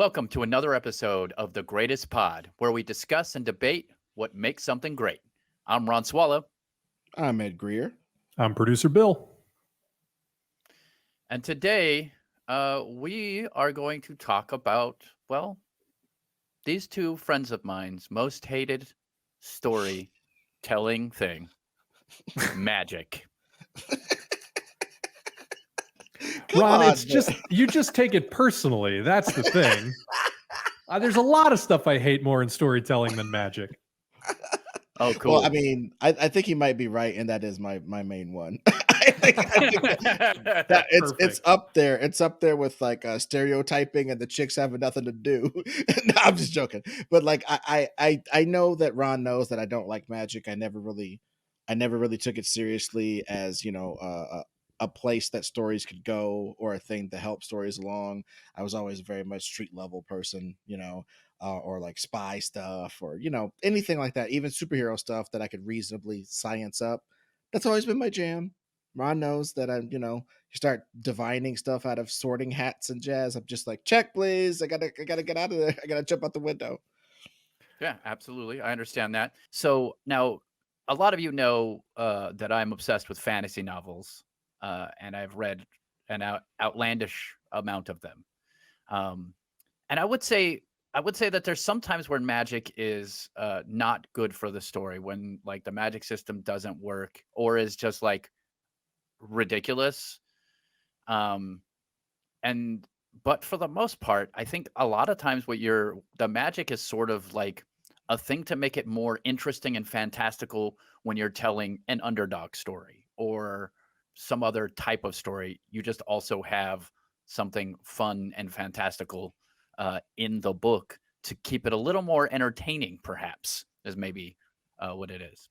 Welcome to another episode of The Greatest Pod, where we discuss and debate what makes something great. I'm Ron Swallow, I'm Ed Greer. I'm producer Bill. and today we are going to talk about, well, these two friends of mine's most hated storytelling thing, magic. Come Ron, on, it's just you just take it personally. That's the thing. There's a lot of stuff I hate more in storytelling than magic. Oh, cool. Well, I mean, I think he might be right, and that is my main one. I think that it's up there. It's up there with like stereotyping and the chicks having nothing to do. No, I'm just joking. But like I know that Ron knows that I don't like magic. I never really took it seriously as a place that stories could go or a thing to help stories along. I was always very much street level person, or like spy stuff or anything like that, even superhero stuff that I could reasonably science up. That's always been my jam. Ron knows that you start divining stuff out of sorting hats and jazz. I'm just like, check, please. I gotta get out of there. I gotta jump out the window. Yeah, absolutely. I understand that. So now, a lot of you know that I'm obsessed with fantasy novels, and I've read an outlandish amount of them. Um, and I would say that there's sometimes where magic is not good for the story when like the magic system doesn't work or is just like ridiculous. Um, and but for the most part, I think a lot of times the magic is sort of like a thing to make it more interesting and fantastical when you're telling an underdog story or some other type of story. You just also have something fun and fantastical in the book to keep it a little more entertaining, perhaps, is maybe what it is.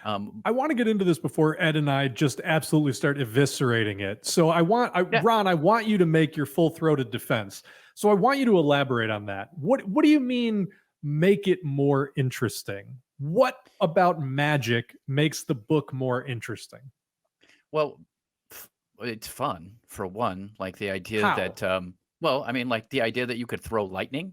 I want to get into this before Ed and I just absolutely start eviscerating it. So Yeah. Ron, I want you to make your full-throated defense. So I want you to elaborate on that. What do you mean make it more interesting? What about magic makes the book more interesting? Well, it's fun for one. Like the idea How? that, well, I mean, like the idea that you could throw lightning.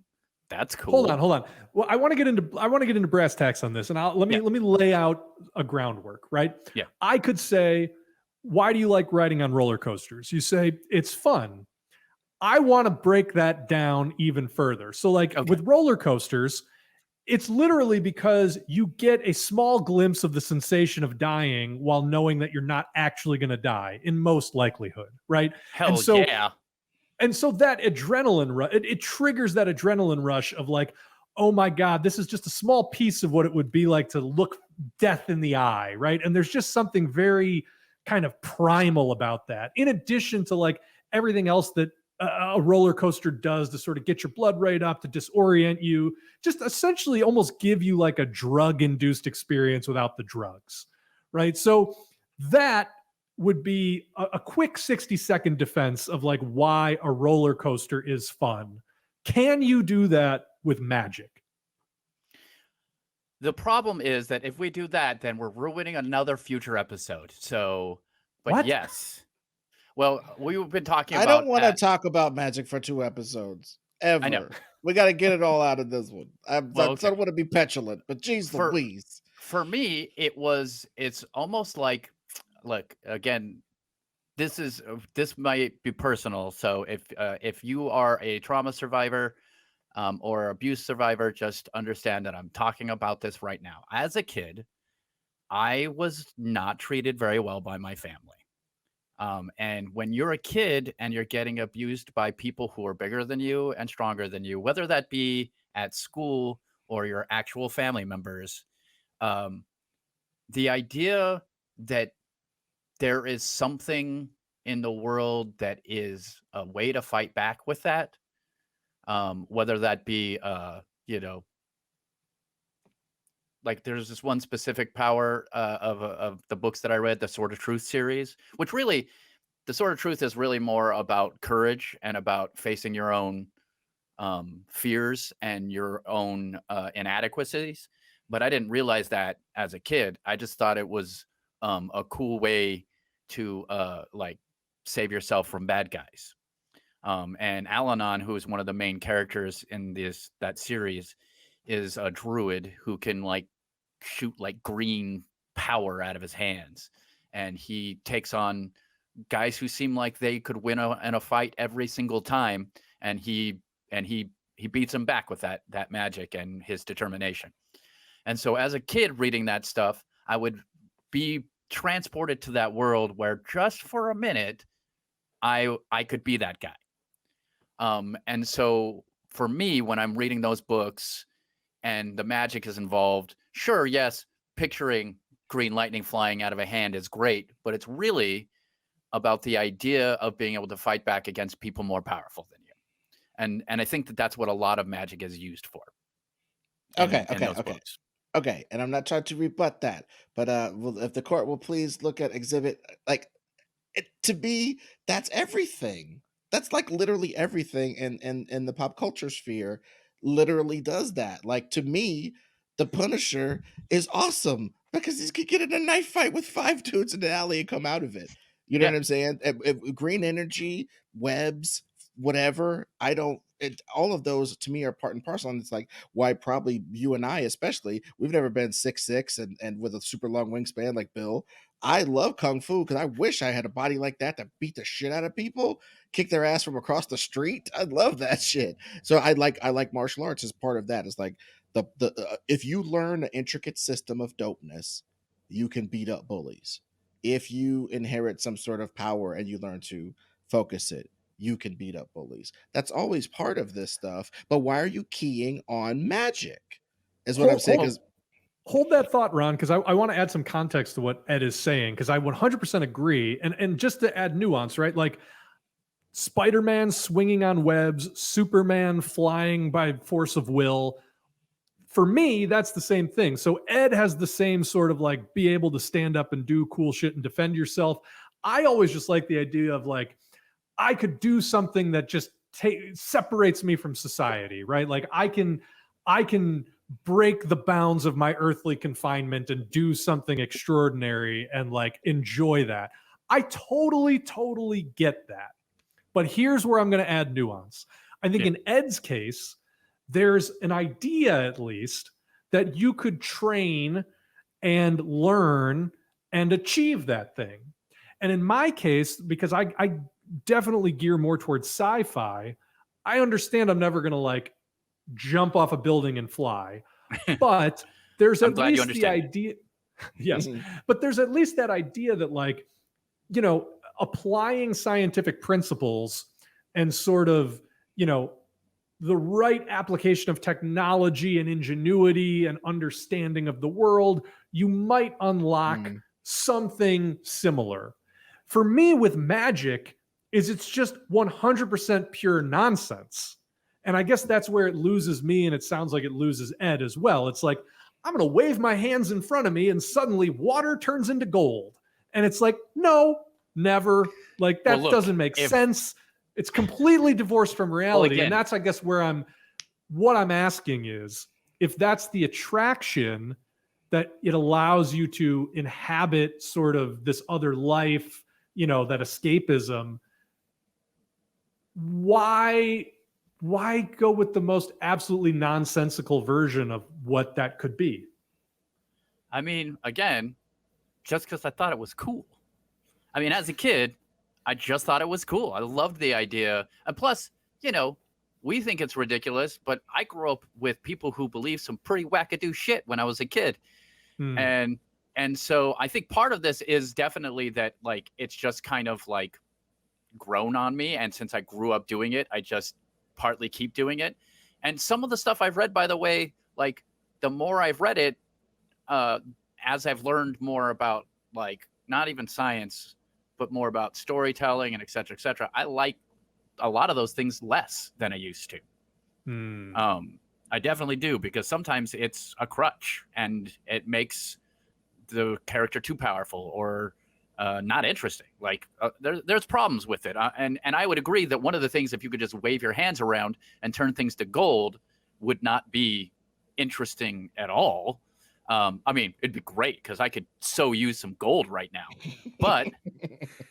That's Hold on, cool. hold on. Well, I want to get into brass tacks on this, and let Yeah, me lay out a groundwork. Right? yeah, I could say, why do you like riding on roller coasters? You say it's fun. I want to break that down even further. So, like okay, with roller coasters, it's literally because you get a small glimpse of the sensation of dying while knowing that you're not actually going to die in most likelihood, right? And hell so yeah, that adrenaline rush, it triggers that adrenaline rush of like, oh my God, this is just a small piece of what it would be like to look death in the eye, right? And there's just something very kind of primal about that. In addition to like everything else that a roller coaster does to sort of get your blood rate up, to disorient you, just essentially almost give you like a drug induced experience without the drugs, right? So that would be a quick 60-second defense of like why a roller coaster is fun. Can you do that with magic? the problem is that if we do that, then we're ruining another future episode. So, but What? yes, well, we've been talking I don't about. want to talk about magic for 2 episodes I know. ever. We got to get it all out of this one. I Well, okay. don't want to be petulant, but geez For Louise. for me, it's almost like, look again. This might be personal. So if you are a trauma survivor or abuse survivor, just understand that I'm talking about this right now. As a kid, I was not treated very well by my family. And when you're a kid and you're getting abused by people who are bigger than you and stronger than you, whether that be at school or your actual family members, um, the idea that there is something in the world that is a way to fight back with that, whether that be, like there's this one specific power of the books that I read, the Sword of Truth series, which really, the Sword of Truth is really more about courage and about facing your own fears and your own inadequacies. But I didn't realize that as a kid. I just thought it was a cool way to like save yourself from bad guys. And Alanon, who is one of the main characters in that series, is a druid who can like shoot like green power out of his hands, and he takes on guys who seem like they could win in a fight every single time, and he beats them back with that magic and his determination. And so as a kid reading that stuff, I would be transported to that world where just for a minute I could be that guy. And so for me, when I'm reading those books and the magic is involved, sure, yes, picturing green lightning flying out of a hand is great, but it's really about the idea of being able to fight back against people more powerful than you. And I think that's what a lot of magic is used for in those books. Okay, and I'm not trying to rebut that, but if the court will please look at exhibit, like, to me, that's everything. That's like literally everything in the pop culture sphere literally does that. Like, to me, the Punisher is awesome because he could get in a knife fight with 5 dudes in the alley and come out of it. You know Yeah. what I'm saying? Green energy, webs, whatever. All of those to me are part and parcel. And it's like why probably you and I, especially, we've never been 6'6" and with a super long wingspan like Bill. I love kung fu because I wish I had a body like that to beat the shit out of people, kick their ass from across the street. I love that shit. So I like martial arts as part of that. It's like the if you learn an intricate system of dopeness, you can beat up bullies. If you inherit some sort of power and you learn to focus it, you can beat up bullies. That's always part of this stuff. But why are you keying on magic? Is what I'm saying. Because hold that thought, Ron, because I want to add some context to what Ed is saying, because I 100% agree. And just to add nuance, right? Like Spider-Man swinging on webs, Superman flying by force of will. For me, that's the same thing. So Ed has the same sort of like be able to stand up and do cool shit and defend yourself. I always just like the idea of like, I could do something that just separates me from society, right? Like I can break the bounds of my earthly confinement and do something extraordinary and like enjoy that. I totally get that. But here's where I'm going to add nuance. I think in Ed's case, there's an idea at least that you could train and learn and achieve that thing. And in my case, because I definitely gear more towards sci-fi, I understand I'm never going to like jump off a building and fly, but there's at least the idea. Yes. But there's at least that idea that like, you know, applying scientific principles and sort of, you know, the right application of technology and ingenuity and understanding of the world, you might unlock something similar. For me with magic is it's just 100% pure nonsense. And I guess that's where it loses me, and it sounds like it loses Ed as well. It's like, I'm going to wave my hands in front of me and suddenly water turns into gold. And it's like, no, never. Like that doesn't make sense. It's completely divorced from reality. And that's, I guess, what I'm asking is if that's the attraction that it allows you to inhabit sort of this other life, you know, that escapism, why go with the most absolutely nonsensical version of what that could be? I mean, again, just because I thought it was cool. I mean, as a kid, I just thought it was cool. I loved the idea. And plus, you know, we think it's ridiculous, but I grew up with people who believe some pretty wackadoo shit when I was a kid. And so I think part of this is definitely that, like, it's just kind of like grown on me. And since I grew up doing it, I just partly keep doing it. And some of the stuff I've read, by the way, like the more I've read it, as I've learned more about like not even science, but more about storytelling and et cetera, I like a lot of those things less than I used to. I definitely do, because sometimes it's a crutch and it makes the character too powerful or not interesting. Like there's problems with it. And I would agree that one of the things, if you could just wave your hands around and turn things to gold, would not be interesting at all. I mean, it'd be great because I could so use some gold right now. But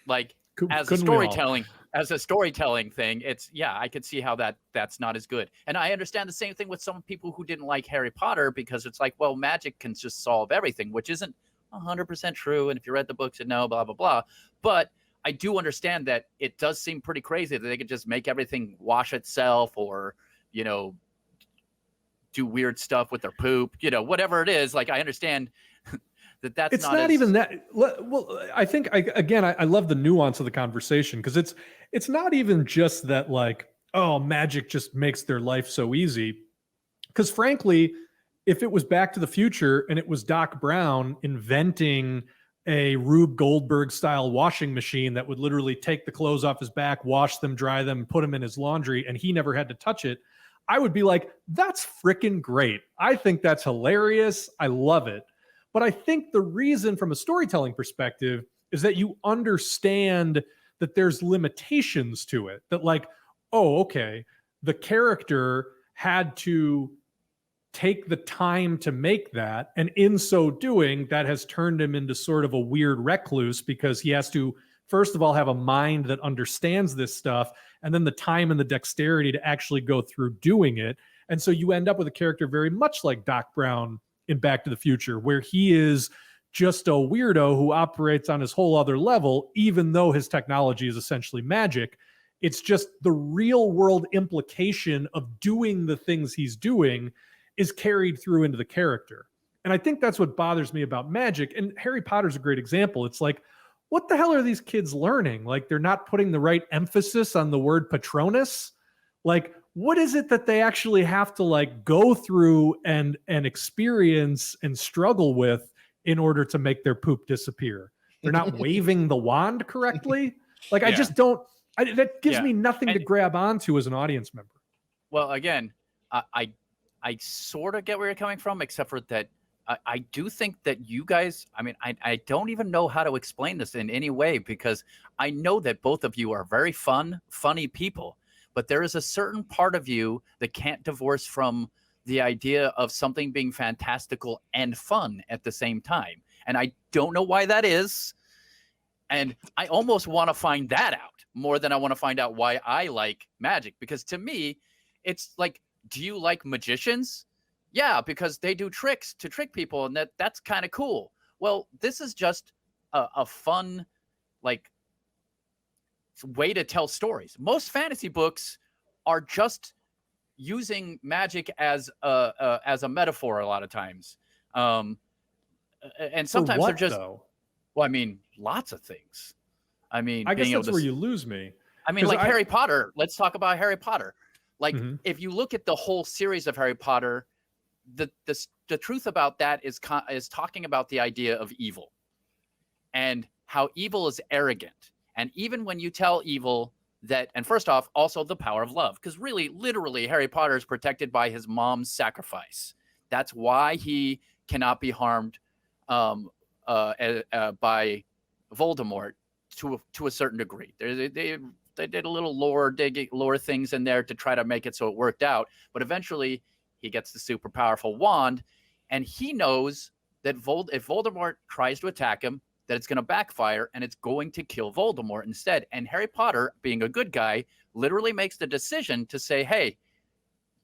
like as Couldn't we all? as a storytelling thing, it's I could see how that's not as good. And I understand the same thing with some people who didn't like Harry Potter, because it's like, well, magic can just solve everything, which isn't 100% true. And if you read the books, you know, blah blah blah. But I do understand that it does seem pretty crazy that they could just make everything wash itself, or, you know, do weird stuff with their poop, you know, whatever it is. Like, I understand that's It's not even that. Well, I think I love the nuance of the conversation, because it's not even just that, like, oh, magic just makes their life so easy. Because frankly, if it was Back to the Future and it was Doc Brown inventing a Rube Goldberg style washing machine that would literally take the clothes off his back, wash them, dry them, put them in his laundry, and he never had to touch it, I would be like, that's freaking great. I think that's hilarious. I love it. But I think the reason from a storytelling perspective is that you understand that there's limitations to it. That, like, oh, okay, the character had to take the time to make that, and in so doing, that has turned him into sort of a weird recluse, because he has to, first of all, have a mind that understands this stuff, and then the time and the dexterity to actually go through doing it. And so you end up with a character very much like Doc Brown in Back to the Future, where he is just a weirdo who operates on his whole other level, even though his technology is essentially magic. It's just the real world implication of doing the things he's doing is carried through into the character. And I think that's what bothers me about magic. And Harry Potter's a great example. It's like, what the hell are these kids learning? Like, they're not putting the right emphasis on the word Patronus. Like, what is it that they actually have to, like, go through and experience and struggle with in order to make their poop disappear? They're not waving the wand correctly. Like, I just don't, that gives me nothing to grab onto as an audience member. Well, again, I sort of get where you're coming from, except for that I do think that you guys, I mean, I don't even know how to explain this in any way, because I know that both of you are very funny people. But there is a certain part of you that can't divorce from the idea of something being fantastical and fun at the same time. And I don't know why that is. And I almost want to find that out more than I want to find out why I like magic. Because to me, it's like, do you like magicians? Yeah, because they do tricks to trick people, and that's kind of cool. Well, this is just a fun, like, way to tell stories. Most fantasy books are just using magic as a metaphor a lot of times, and sometimes what, they're just. Though? Well, I mean, lots of things. I mean, I guess that's where you lose me. I mean, like Harry Potter. Let's talk about Harry Potter. Like, if you look at the whole series of Harry Potter, the truth about that is talking about the idea of evil and how evil is arrogant. And even when you tell evil that, and first off, also the power of love, because really, literally, Harry Potter is protected by his mom's sacrifice. That's why he cannot be harmed by Voldemort to a certain degree. They did a little lore things in there to try to make it so it worked out, but eventually he gets the super powerful wand, and he knows that if Voldemort tries to attack him, that it's going to backfire and it's going to kill Voldemort instead. And Harry Potter, being a good guy, literally makes the decision to say, hey,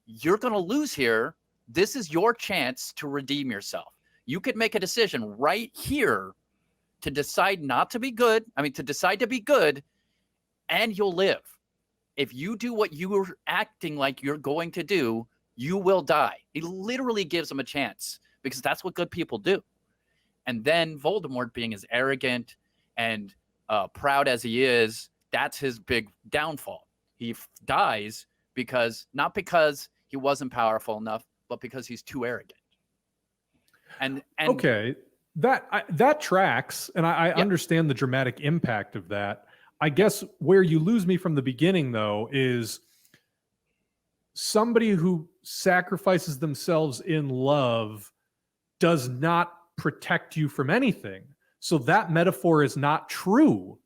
you're going to lose here. This is your chance to redeem yourself. You could make a decision right here to decide not to be good. I mean, to decide to be good, and you'll live. If you do what you were acting like you're going to do, you will die. He literally gives him a chance, because that's what good people do. And then Voldemort, being as arrogant and proud as he is, that's his big downfall. He dies not because he wasn't powerful enough, but because he's too arrogant. And okay, that tracks, and I understand the dramatic impact of that. I guess where you lose me from the beginning, though, is somebody who sacrifices themselves in love does not protect you from anything. So that metaphor is not true.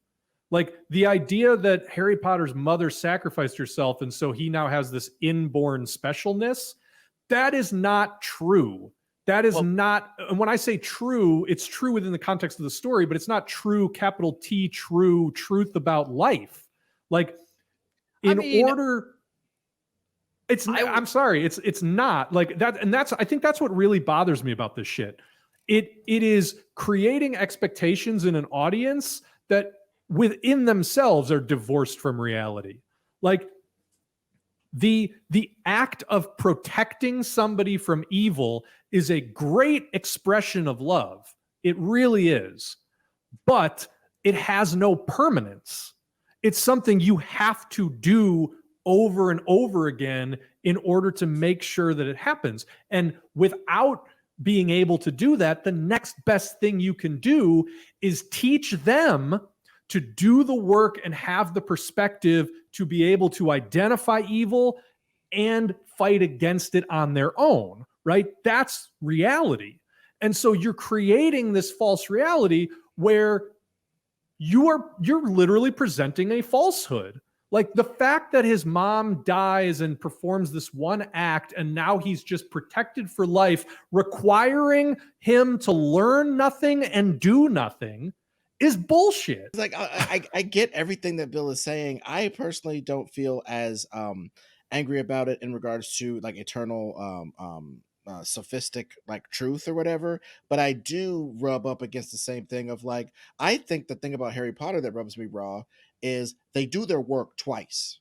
Like, the idea that Harry Potter's mother sacrificed herself and so he now has this inborn specialness, that is not true. That is Well, not, and when I say true, it's true within the context of the story, but it's not true, capital T, true truth about life. Like, I in mean, order, I would. I'm sorry, it's not like that, and that's, I think that's what really bothers me about this shit. It is creating expectations in an audience that within themselves are divorced from reality. Like, the act of protecting somebody from evil is a great expression of love. It really is. But it has no permanence. It's something you have to do over and over again in order to make sure that it happens. And without being able to do that, the next best thing you can do is teach them to do the work and have the perspective to be able to identify evil and fight against it on their own, right? That's reality. And so you're creating this false reality where you're literally presenting a falsehood. Like, the fact that his mom dies and performs this one act and now he's just protected for life, requiring him to learn nothing and do nothing, is bullshit. Like I get everything that Bill is saying. I personally don't feel as angry about it in regards to like eternal sophistic like truth or whatever, but I do rub up against the same thing of like, I think the thing about Harry Potter that rubs me raw is they do their work twice,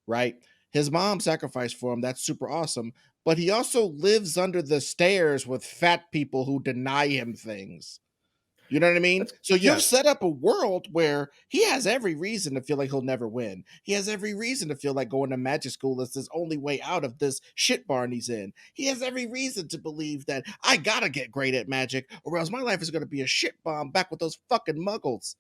right? His mom sacrificed for him, that's super awesome, but he also lives under the stairs with fat people who deny him things. You know what I mean? That's, So you've yes. set up a world where he has every reason to feel like he'll never win. He has every reason to feel like going to magic school is his only way out of this shit barn he's in. He has every reason to believe that I gotta get great at magic or else my life is gonna be a shit bomb back with those fucking muggles.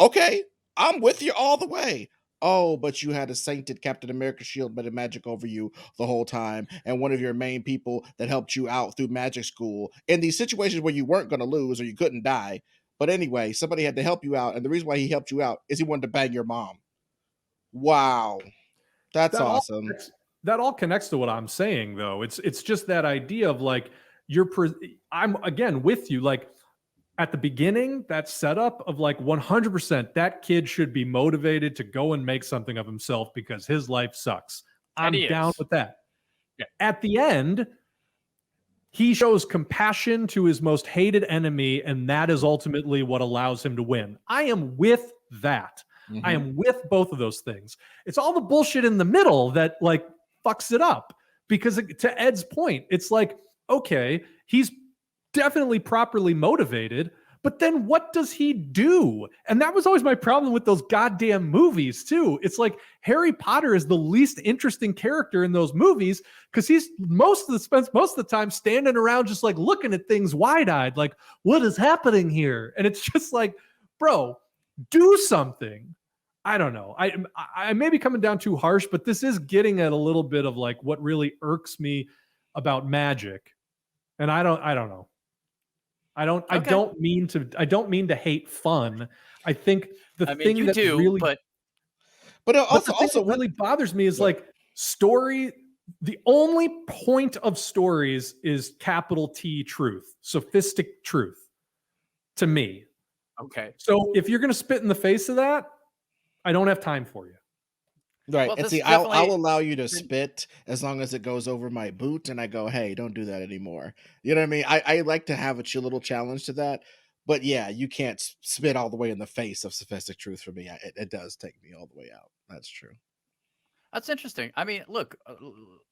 Okay, I'm with you all the way. Oh, but you had a sainted Captain America shield made of magic over you the whole time, and one of your main people that helped you out through magic school in these situations where you weren't going to lose or you couldn't die. But anyway, somebody had to help you out, and the reason why he helped you out is he wanted to bang your mom. Wow, that's that all awesome. that all connects to what I'm saying, though. It's just that idea of like, I'm again with you. Like, at the beginning, that setup of like 100%, that kid should be motivated to go and make something of himself because his life sucks. And I'm he down is. with that. Yeah. At the end, he shows compassion to his most hated enemy, and that is ultimately what allows him to win. I am with that. Mm-hmm. I am with both of those things. It's all the bullshit in the middle that like fucks it up. Because to Ed's point, it's like, okay, he's definitely properly motivated, but then what does he do? And that was always my problem with those goddamn movies too. It's like Harry Potter is the least interesting character in those movies because he's spends most of the time standing around just like looking at things wide-eyed, like, what is happening here? And it's just like, bro, do something. I don't know. I may be coming down too harsh, but this is getting at a little bit of like what really irks me about magic. And I don't know. I don't mean to hate fun. I think the I mean, thing you that do, really but But but the thing also that really bothers me is Go. like story. The only point of stories is capital T truth, sophistic truth to me. okay. So if you're going to spit in the face of that, I don't have time for you. Right. Well, And this see, I'll definitely. allow you to spit as long as it goes over my boot and I go, hey, don't do that anymore. You know what I mean? I like to have a chill little challenge to that. But yeah, you can't spit all the way in the face of sophistic truth for me. It does take me all the way out. That's true. That's interesting. I mean, look,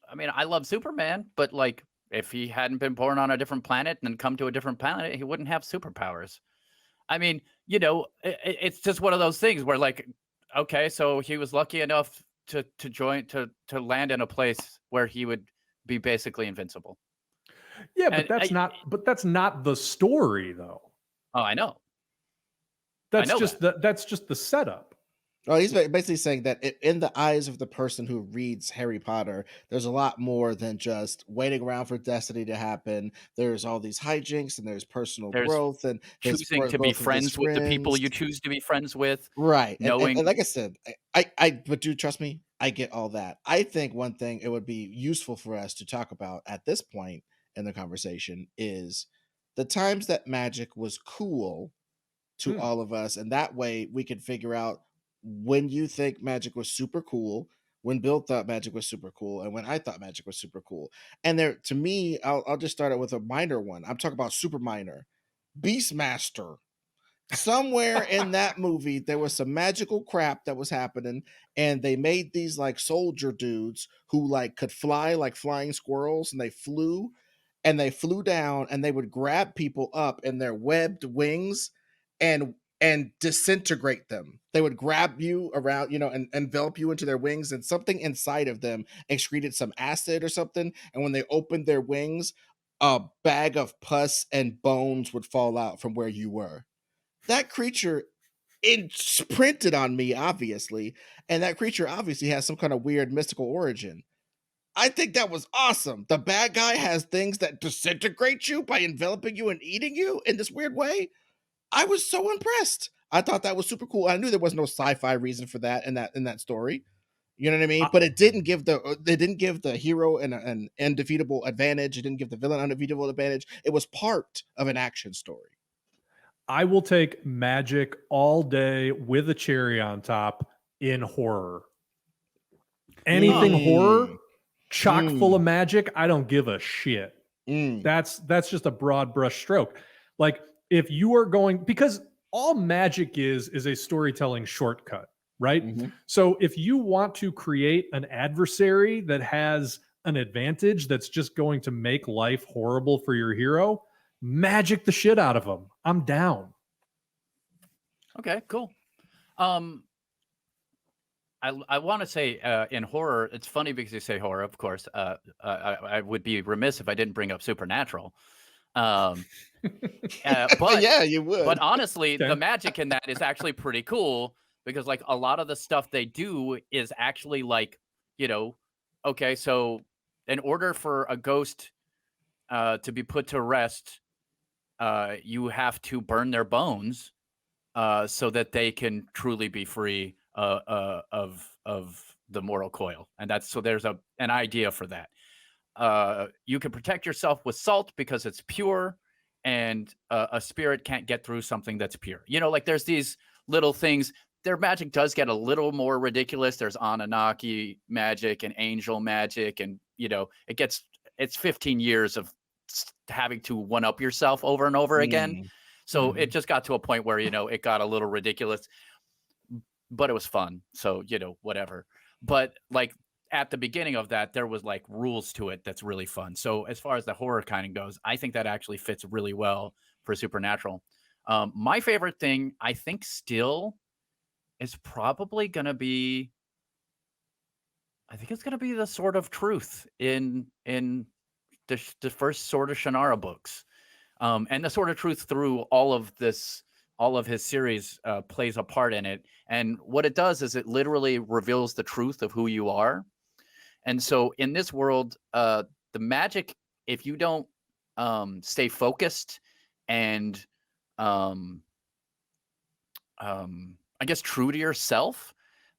I mean, I love Superman, but like, if he hadn't been born on a different planet and then come to a different planet, he wouldn't have superpowers. I mean, it's just one of those things where, like, okay, so he was lucky enough to land in a place where he would be basically invincible. Yeah, And that's not the story though. oh, I know, That's know just that's just the setup. Well, he's basically saying that in the eyes of the person who reads Harry Potter, there's a lot more than just waiting around for destiny to happen. There's all these hijinks and there's personal there's growth and his choosing to be growth of his friends with the people friends. you choose to be friends with, Right. knowing And like I said, but do trust me, I get all that. I think one thing it would be useful for us to talk about at this point in the conversation is the times that magic was cool to Hmm. all of us, and that way we can figure out when you think magic was super cool, when Bill thought magic was super cool, and when I thought magic was super cool. And there, to me, I'll just start it with a minor one. I'm talking about super minor. Beastmaster. Somewhere in that movie, there was some magical crap that was happening, and they made these like soldier dudes who like could fly like flying squirrels, and they flew down, and they would grab people up in their webbed wings and disintegrate them. They would grab you around, and envelop you into their wings, and something inside of them excreted some acid or something. And when they opened their wings, a bag of pus and bones would fall out from where you were. That creature imprinted on me, obviously, and that creature obviously has some kind of weird mystical origin. I think that was awesome. The bad guy has things that disintegrate you by enveloping you and eating you in this weird way. I was so impressed. I thought that was super cool. I knew there was no sci-fi reason for that in that story. You know what I mean? I, But it didn't give the hero an undefeatable advantage. It didn't give the villain an undefeatable advantage. It was part of an action story. I will take magic all day with a cherry on top in horror. Anything horror, Mm, chock full of mm, magic, I don't give a shit. mm, That's just a broad brush stroke. Like if you are going, because all magic is a storytelling shortcut, right? mhm. So if you want to create an adversary that has an advantage that's just going to make life horrible for your hero, magic the shit out of them. I'm down. Okay, cool. Um, I want to say in horror, it's funny because you say horror, of course. I would be remiss if I didn't bring up Supernatural. Um, but Yeah, you would. honestly, the Okay. magic in that is actually pretty cool because like a lot of the stuff they do is actually like, you know, okay, so in order for a ghost to be put to rest, you have to burn their bones so that they can truly be free of the mortal coil. And that's so there's an idea for that. You can protect yourself with salt because it's pure, and a spirit can't get through something that's pure. Like there's these little things. Their magic does get a little more ridiculous. There's Anunnaki magic and angel magic, and it's 15 years of having to one up yourself over and over again. Mm, So it mhm. just got to a point where it got a little ridiculous, but it was fun. So whatever. But like at the beginning of that, there was like rules to it that's really fun. So as far as the horror kind of goes, I think that actually fits really well for Supernatural. My favorite thing, I think, still is probably gonna be. I think it's gonna be the Sword of Truth in the first Sword of Shannara books. And the Sword of Truth through all of his series plays a part in it. And what it does is it literally reveals the truth of who you are. And so in this world, the magic, if you don't stay focused and um, I guess true to yourself,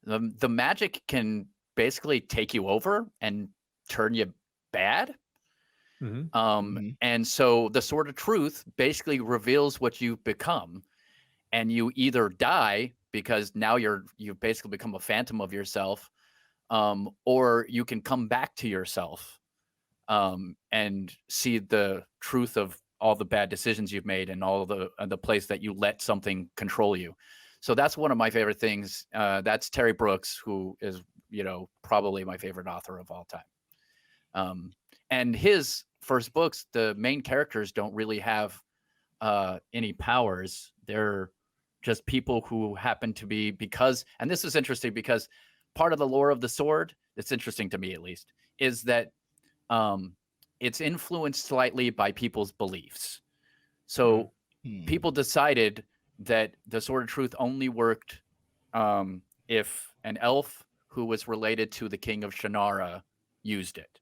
the magic can basically take you over and turn you bad. Mhm. Mhm. And so the Sword of Truth basically reveals what you've become, and you either die because now you've basically become a phantom of yourself, or you can come back to yourself and see the truth of all the bad decisions you've made and all the place that you let something control you. So that's one of my favorite things. That's Terry Brooks, who is probably my favorite author of all time. And his first books, the main characters don't really have any powers. They're just people who happen to be and this is interesting because part of the lore of the sword, it's interesting to me at least, is that um, it's influenced slightly by people's beliefs. Mhm. So Hmm. people decided that the Sword of Truth only worked if an elf who was related to the king of Shannara used it.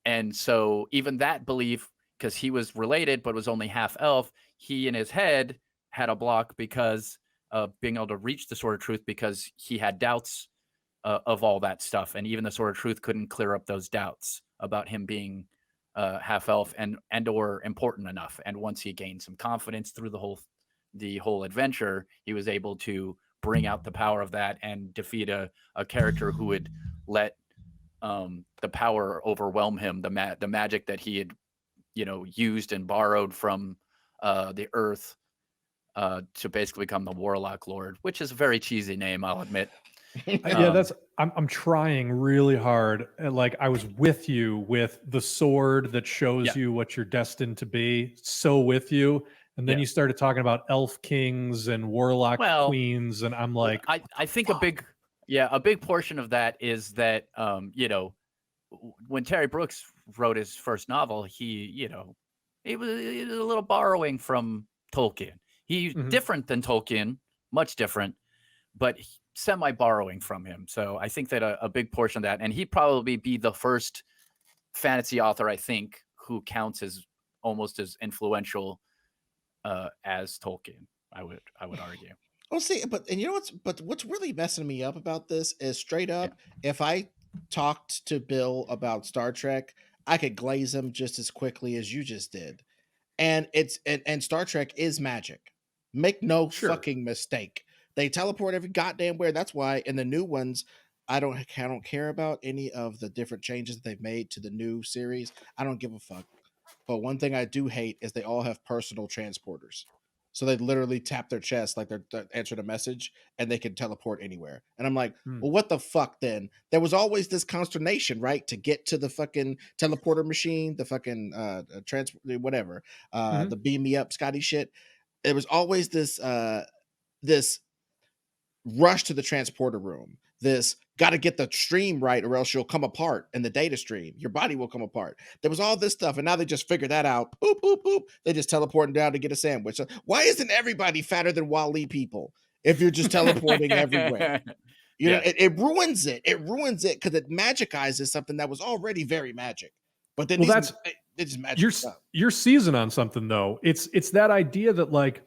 And so even that belief, because he was related but was only half elf, he in his head had a block because of being able to reach the Sword of Truth because he had doubts of all that stuff. And even the Sword of Truth couldn't clear up those doubts about him being half elf and or important enough. And once he gained some confidence through the whole adventure, he was able to bring out the power of that and defeat a character who would let the power overwhelm him, the magic that he had used and borrowed from the earth to basically become the Warlock Lord, which is a very cheesy name, I'll admit. Yeah, I'm trying really hard. Like, I was with you with the sword that shows you what you're destined to be. So with you. And then you started talking about elf kings and warlock queens, and I'm like, I think a big portion of that is that when Terry Brooks wrote his first novel, he was a little borrowing from Tolkien. He's different than Tolkien, much different, but semi borrowing from him. So I think that a big portion of that, and he'd probably be the first fantasy author, I think, who counts as almost as influential as Tolkien. I would argue. Oh, see, but what's really messing me up about this is straight up, if I talked to Bill about Star Trek, I could glaze him just as quickly as you just did. And and Star Trek is magic. Make no fucking mistake. They teleport every goddamn where. That's why in the new ones, I don't care about any of the different changes that they've made to the new series. I don't give a fuck. But one thing I do hate is they all have personal transporters. So they literally tap their chest like they're answering a message and they can teleport anywhere. And I'm like, well, what the fuck then? There was always this consternation, right? To get to the fucking teleporter machine, the fucking whatever, the beam me up Scotty shit. There was always this this rush to the transporter room. This got to get the stream right or else you'll come apart in the data stream. Your body will come apart. There was all this stuff, and now they just figured that out. Boop, boop, boop. They just teleporting down to get a sandwich. So why isn't everybody fatter than Wall-E people if you're just teleporting everywhere? You know, it ruins it. It ruins it because it magicizes something that was already very magic. But then it's just magic. You're seasoned on something, though. It's that idea that, like,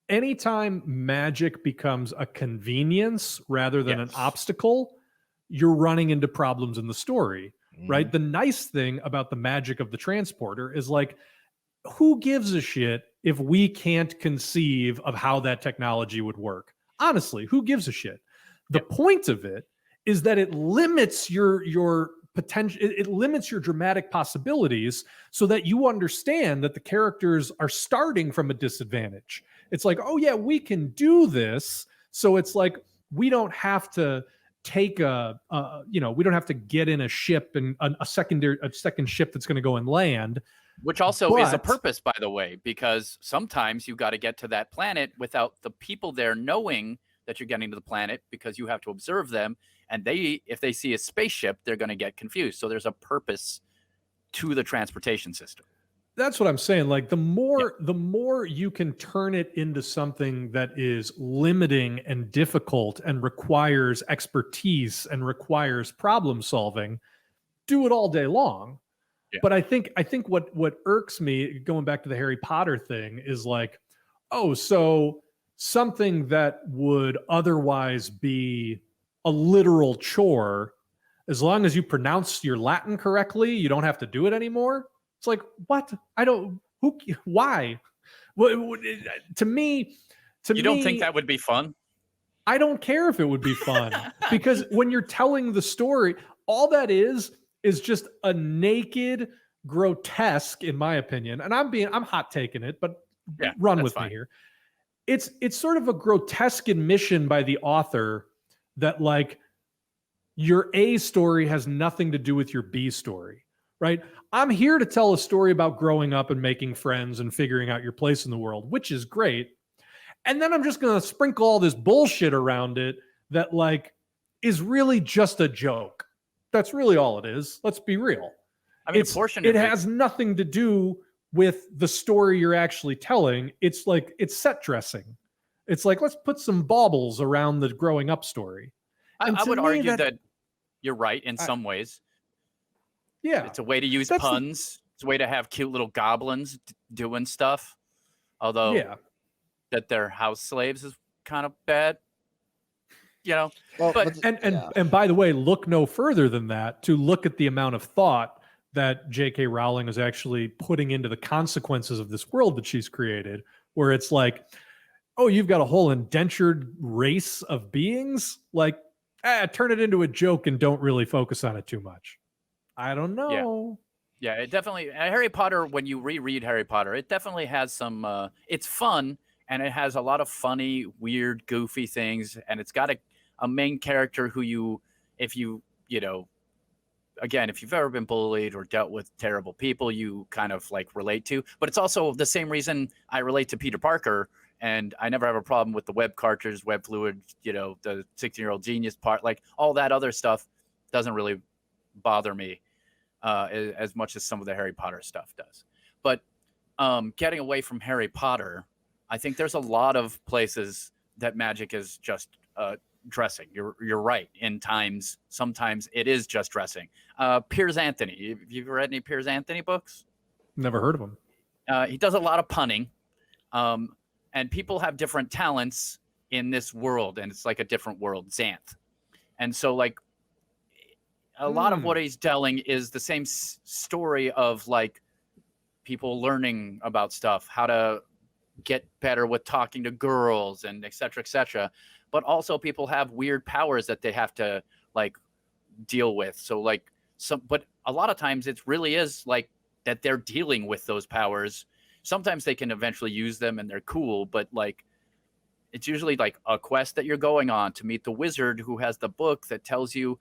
anytime magic becomes a convenience rather than an obstacle, you're running into problems in the story, right? The nice thing about the magic of the transporter is, like, who gives a shit if we can't conceive of how that technology would work? Honestly, who gives a shit? The point of it is that it limits your potential, it limits your dramatic possibilities so that you understand that the characters are starting from a disadvantage. It's like, oh yeah, we can do this. So it's like, we don't have to take we don't have to get in a ship and a second ship that's going to go and land. Which also is a purpose, by the way, because sometimes you got to get to that planet without the people there knowing that you're getting to the planet, because you have to observe them. And if they see a spaceship, they're going to get confused. So there's a purpose to the transportation system. That's what I'm saying. Like, the more you can turn it into something that is limiting and difficult and requires expertise and requires problem solving, do it all day long. Yeah. But I think what irks me, going back to the Harry Potter thing, is like, oh, so something that would otherwise be a literal chore, as long as you pronounce your Latin correctly, you don't have to do it anymore. It's like, what? Why? To me, you don't think that would be fun? I don't care if it would be fun because when you're telling the story, all that is just a naked, grotesque, in my opinion. And I'm hot taking it, but run with me here. It's sort of a grotesque admission by the author that, like, your A story has nothing to do with your B story, right? I'm here to tell a story about growing up and making friends and figuring out your place in the world, which is great. And then I'm just going to sprinkle all this bullshit around it that, like, is really just a joke. That's really all it is. Let's be real. I mean, it has nothing to do with the story you're actually telling. It's like, it's set dressing. It's like, let's put some baubles around the growing up story. I would argue that you're right in some ways. Yeah. It's a way to use puns. It's a way to have cute little goblins doing stuff. Although that they're house slaves is kind of bad. You know, and by the way, look no further than that to look at the amount of thought that J.K. Rowling is actually putting into the consequences of this world that she's created, where it's like, oh, you've got a whole indentured race of beings? Like, turn it into a joke and don't really focus on it too much. I don't Yeah. know. Yeah, it definitely Harry Potter, when you reread Harry Potter, it definitely has some it's fun, and it has a lot of funny, weird, goofy things, and it's got a main character who if you know, again, if you've ever been bullied or dealt with terrible people, you kind of like relate to. But it's also the same reason I relate to Peter Parker, and I never have a problem with the web cartridge, web fluid, the 16-year-old genius part, like all that other stuff doesn't really bother me as much as some of the Harry Potter stuff does. But getting away from Harry Potter, I think there's a lot of places that magic is just dressing. You're right. Sometimes it is just dressing. Piers Anthony. Have you read any Piers Anthony books? Never heard of him. He does a lot of punning, and people have different talents in this world, and it's like a different world, Xanth. And so, like, a lot of what he's telling is the same story of like people learning about stuff, how to get better with talking to girls and et cetera, et cetera. But also people have weird powers that they have to like deal with. So like but a lot of times it really is like that they're dealing with those powers. Sometimes they can eventually use them and they're cool, but like it's usually like a quest that you're going on to meet the wizard who has the book that tells you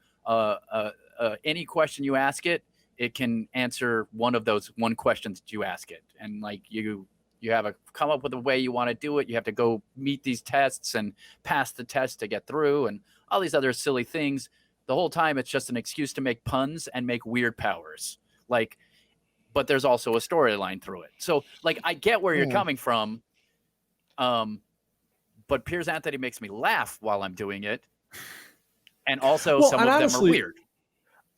any question you ask it, it can answer one of those one questions that you ask it. And like you have to come up with a way you want to do it. You have to go meet these tests and pass the test to get through and all these other silly things. The whole time it's just an excuse to make puns and make weird powers. Like, but there's also a storyline through it. So like I get where you're coming from. But Piers Anthony makes me laugh while I'm doing it. And also some of them are weird.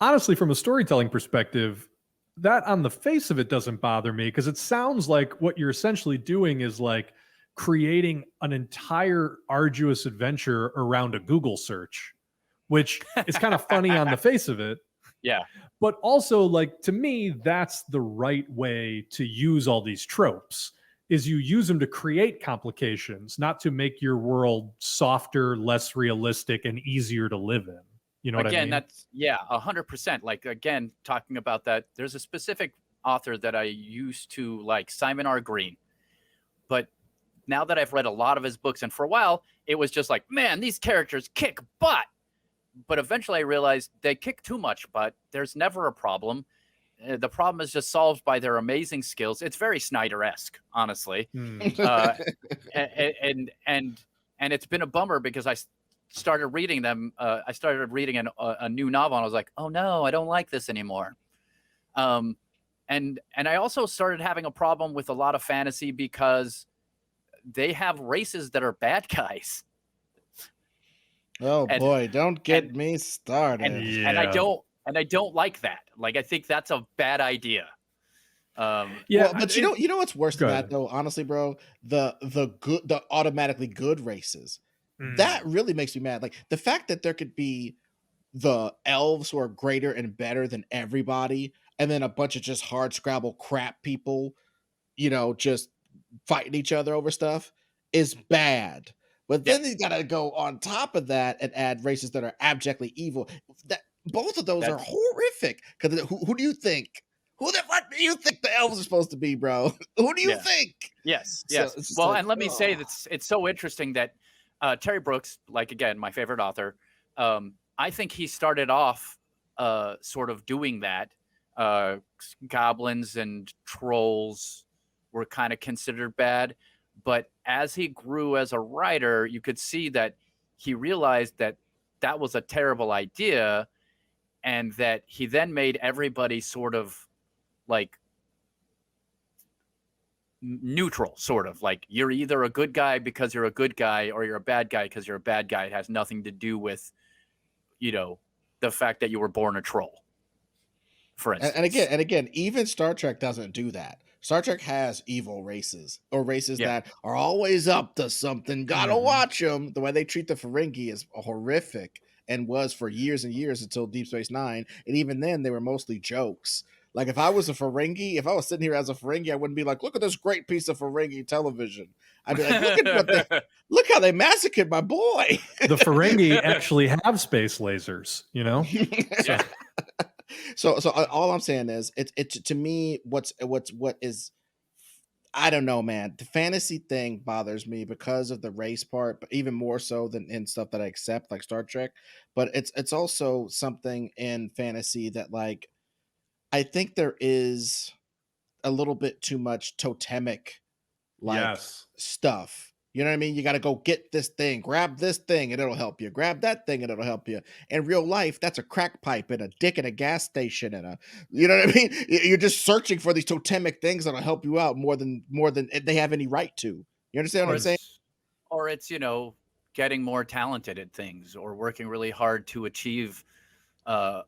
Honestly, from a storytelling perspective, that on the face of it doesn't bother me because it sounds like what you're essentially doing is like creating an entire arduous adventure around a Google search, which is kind of funny on the face of it. Yeah. But also, like, to me, that's the right way to use all these tropes is you use them to create complications, not to make your world softer, less realistic, and easier to live in. You know what I mean? Again, that's 100%. Like again, talking about that, there's a specific author that I used to like, Simon R. Green. But now that I've read a lot of his books, and for a while, it was just like, man, these characters kick butt. But eventually I realized they kick too much butt. There's never a problem. The problem is just solved by their amazing skills. It's very Snyder-esque, honestly. And it's been a bummer because I started reading them. I started reading a new novel, and I was like, oh no, I don't like this anymore. And I also started having a problem with a lot of fantasy because they have races that are bad guys. Oh boy, don't get me started. And I don't like that. Like I think that's a bad idea. Well, but you know what's worse than that though, honestly, bro? The automatically good races. That really makes me mad. Like the fact that there could be the elves who are greater and better than everybody, and then a bunch of just hard scrabble crap people, just fighting each other over stuff is bad. But then you gotta go on top of that and add races that are abjectly evil. That both of those are horrific. Because who do you think? Who the fuck do you think the elves are supposed to be, bro? Who do you think? Yes. So well, like, and let me say that it's so interesting that Terry Brooks, like again, my favorite author, I think he started off sort of doing that. Goblins and trolls were kind of considered bad. But as he grew as a writer, you could see that he realized that that was a terrible idea, and that he then made everybody sort of like neutral, sort of like you're either a good guy because you're a good guy, or you're a bad guy because you're a bad guy. It has nothing to do with, the fact that you were born a troll, for instance. And again, even Star Trek doesn't do that. Star Trek has evil races, or races that are always up to something. Gotta watch them. The way they treat the Ferengi is horrific, and was for years and years until Deep Space Nine. And even then, they were mostly jokes. Like if I was a Ferengi, if I was sitting here as a Ferengi, I wouldn't be like, look at this great piece of Ferengi television. I'd be like, look how they massacred my boy. The Ferengi actually have space lasers, you know? So Yeah. So all I'm saying is it to me what is I don't know, man. The fantasy thing bothers me because of the race part, but even more so than in stuff that I accept, like Star Trek. But it's also something in fantasy that like I think there is a little bit too much totemic like yes. stuff. You know what I mean? You got to go get this thing, grab this thing, and it'll help you. Grab that thing, and it'll help you. In real life, that's a crack pipe and a dick in a gas station, and you know what I mean? You're just searching for these totemic things that'll help you out more than they have any right to. You understand what Or I'm saying? it's or it's, getting more talented at things or working really hard to achieve But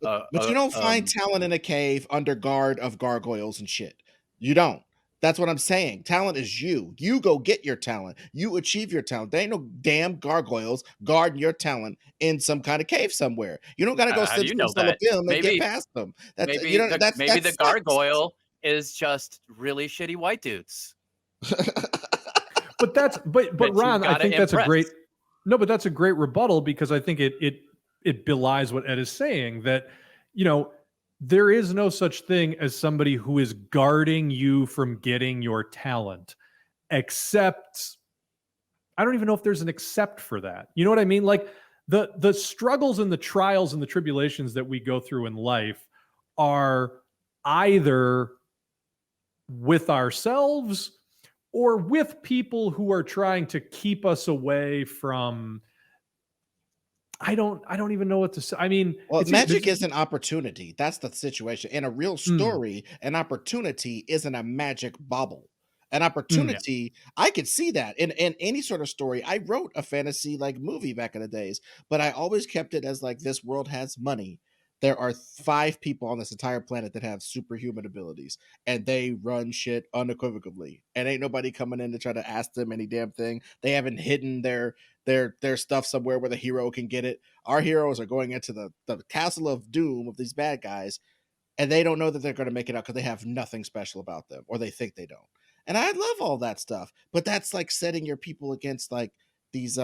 you don't find talent in a cave under guard of gargoyles and shit. You don't. That's what I'm saying. Talent is you. You go get your talent. You achieve your talent. There ain't no damn gargoyles guarding your talent in some kind of cave somewhere. You don't got to go how do you know that? simsalabim and get Maybe past them. That's you maybe know the that's maybe that the sucks. gargoyle is just really shitty white dudes But but that you've Ron, I got think to that's a great impress. no, but that's a great rebuttal because I think it belies what Ed is saying that you know there is no such thing as somebody who is guarding you from getting your talent, except I don't even know if there's an except for that. You know what I mean? Like the struggles and the trials and the tribulations that we go through in life are either with ourselves or with people who are trying to keep us away from I don't even know what to say. I mean, Well, it's magic is an opportunity. That's the situation. In a real mm, story, an opportunity isn't a magic bauble. An yeah. opportunity, I could see that in any sort of story. I wrote a fantasy like movie back in the days, but I always kept it as like this world has money. There are 5 people on this entire planet that have superhuman abilities, and they run shit unequivocally. And ain't nobody coming in to try to ask them any damn thing. They haven't hidden their stuff somewhere where the hero can get it. Our heroes are going into the castle of doom of these bad guys, and they don't know that they're going to make it out because they have nothing special about them, or they think they don't. And I love all that stuff, but that's like setting your people against like these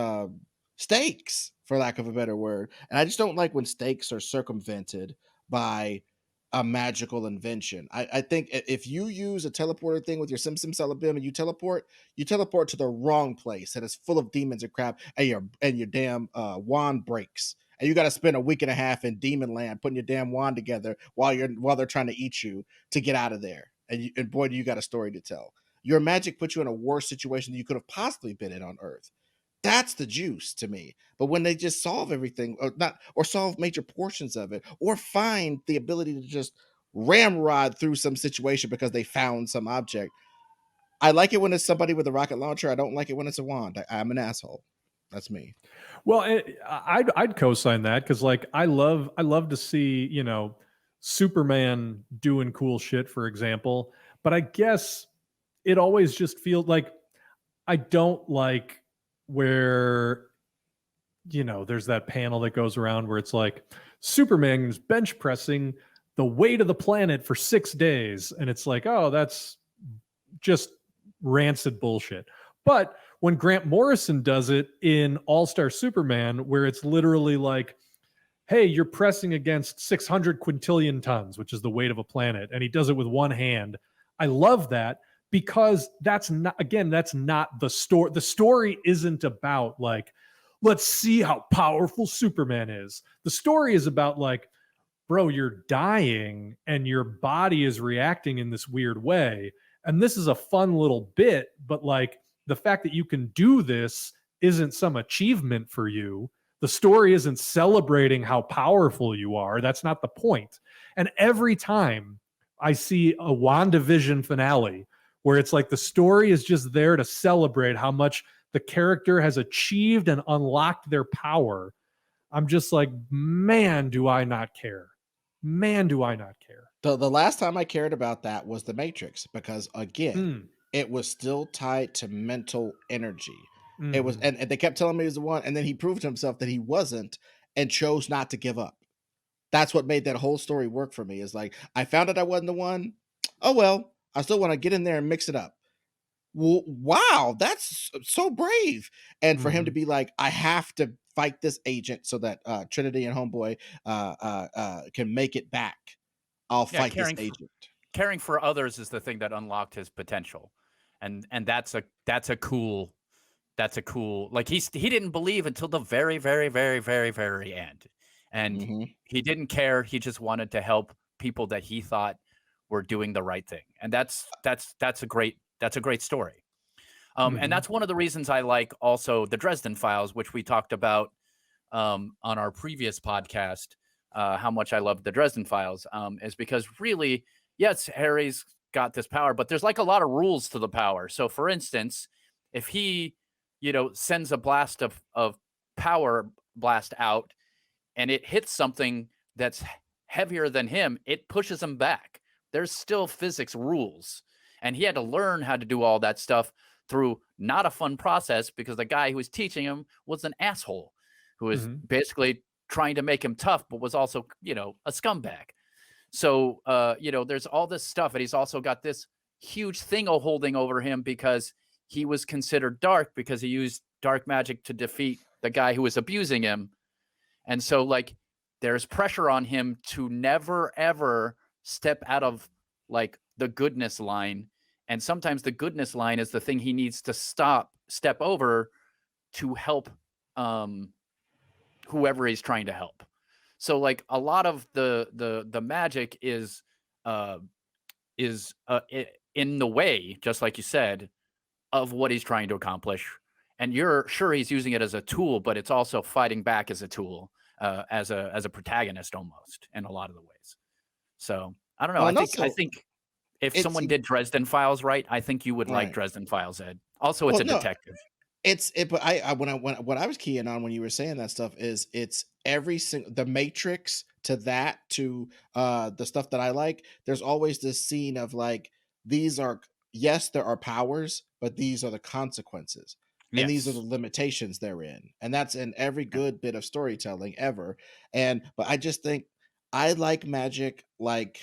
stakes, for lack of a better word. And I just don't like when stakes are circumvented by a magical invention. I think if you use a teleporter thing with your Sim Salabim and you teleport to the wrong place and it's full of demons and crap, and your damn wand breaks, and you got to spend a week and a half in demon land putting your damn wand together while they're trying to eat you to get out of there. And boy, do you got a story to tell. Your magic puts you in a worse situation than you could have possibly been in on Earth. That's the juice to me. But when they just solve everything, or not, or solve major portions of it, or find the ability to just ramrod through some situation because they found some object. I like it when it's somebody with a rocket launcher. I don't like it when it's a wand. I'm an asshole. That's me. Well, I'd co-sign that because like I love to see Superman doing cool shit, for example. But I guess it always just feels like I don't like where there's that panel that goes around where it's like Superman's bench pressing the weight of the planet for 6 days, and it's like, oh, that's just rancid bullshit. But when Grant Morrison does it in All Star Superman, where it's literally like, hey, you're pressing against 600 quintillion tons, which is the weight of a planet, and he does it with one hand. I love that because that's not the story. The story isn't about like, let's see how powerful Superman is. The story is about like, bro, you're dying and your body is reacting in this weird way. And this is a fun little bit, but like the fact that you can do this isn't some achievement for you. The story isn't celebrating how powerful you are. That's not the point. And every time I see a WandaVision finale where it's like the story is just there to celebrate how much the character has achieved and unlocked their power, I'm just like, man, do I not care. Man, do I not care. The last time I cared about that was The Matrix because again, Mm, it was still tied to mental energy. It was, mhm. and they kept telling me he was the one, and then he proved to himself that he wasn't, and chose not to give up. That's what made that whole story work for me. Is like I found out I wasn't the one. Oh well, I still want to get in there and mix it up. Well, wow, that's so brave. And for him to Mhm. be like, I have to fight this agent so that Trinity and Homeboy can make it back. I'll Yeah, fight this agent. caring for others is the thing that unlocked his potential, and that's a cool like he didn't believe until the very very very very very end, and Hmm. he didn't care. He just wanted to help people that he thought were doing the right thing, and that's a great story. And Mhm. that's one of the reasons I like also the Dresden Files, which we talked about on our previous podcast, how much I love the Dresden Files, is because really, yes, Harry's got this power, but there's like a lot of rules to the power. So, for instance, if he, sends a blast of power blast out and it hits something that's heavier than him, it pushes him back. There's still physics rules. And he had to learn how to do all that stuff through not a fun process because the guy who was teaching him was an asshole who was Mhm. basically trying to make him tough, but was also, a scumbag. So, there's all this stuff. And he's also got this huge thing holding over him because he was considered dark because he used dark magic to defeat the guy who was abusing him. And so, like, there's pressure on him to never ever step out of like the goodness line. And sometimes the goodness line is the thing he needs to step over to help um, whoever he's trying to help. So, like, a lot of the magic uh, in the way, just like you said, of what he's trying to accomplish. And you're sure he's using it as a tool, but it's also fighting back as a tool, as a protagonist almost in a lot of the ways. So I don't know. Well, I and think I also think if it's someone did Dresden Files right, I think you would like right. Dresden Files, Ed. Also, it's Well, a no, detective. but I when what I was keying on when you were saying that stuff is it's every single the Matrix to that to the stuff that I like. There's always this scene of like these are yes there are powers, but these are the consequences. And these are the Yes. limitations therein. And that's in every Yeah. good bit of storytelling ever. And but I just think I like magic like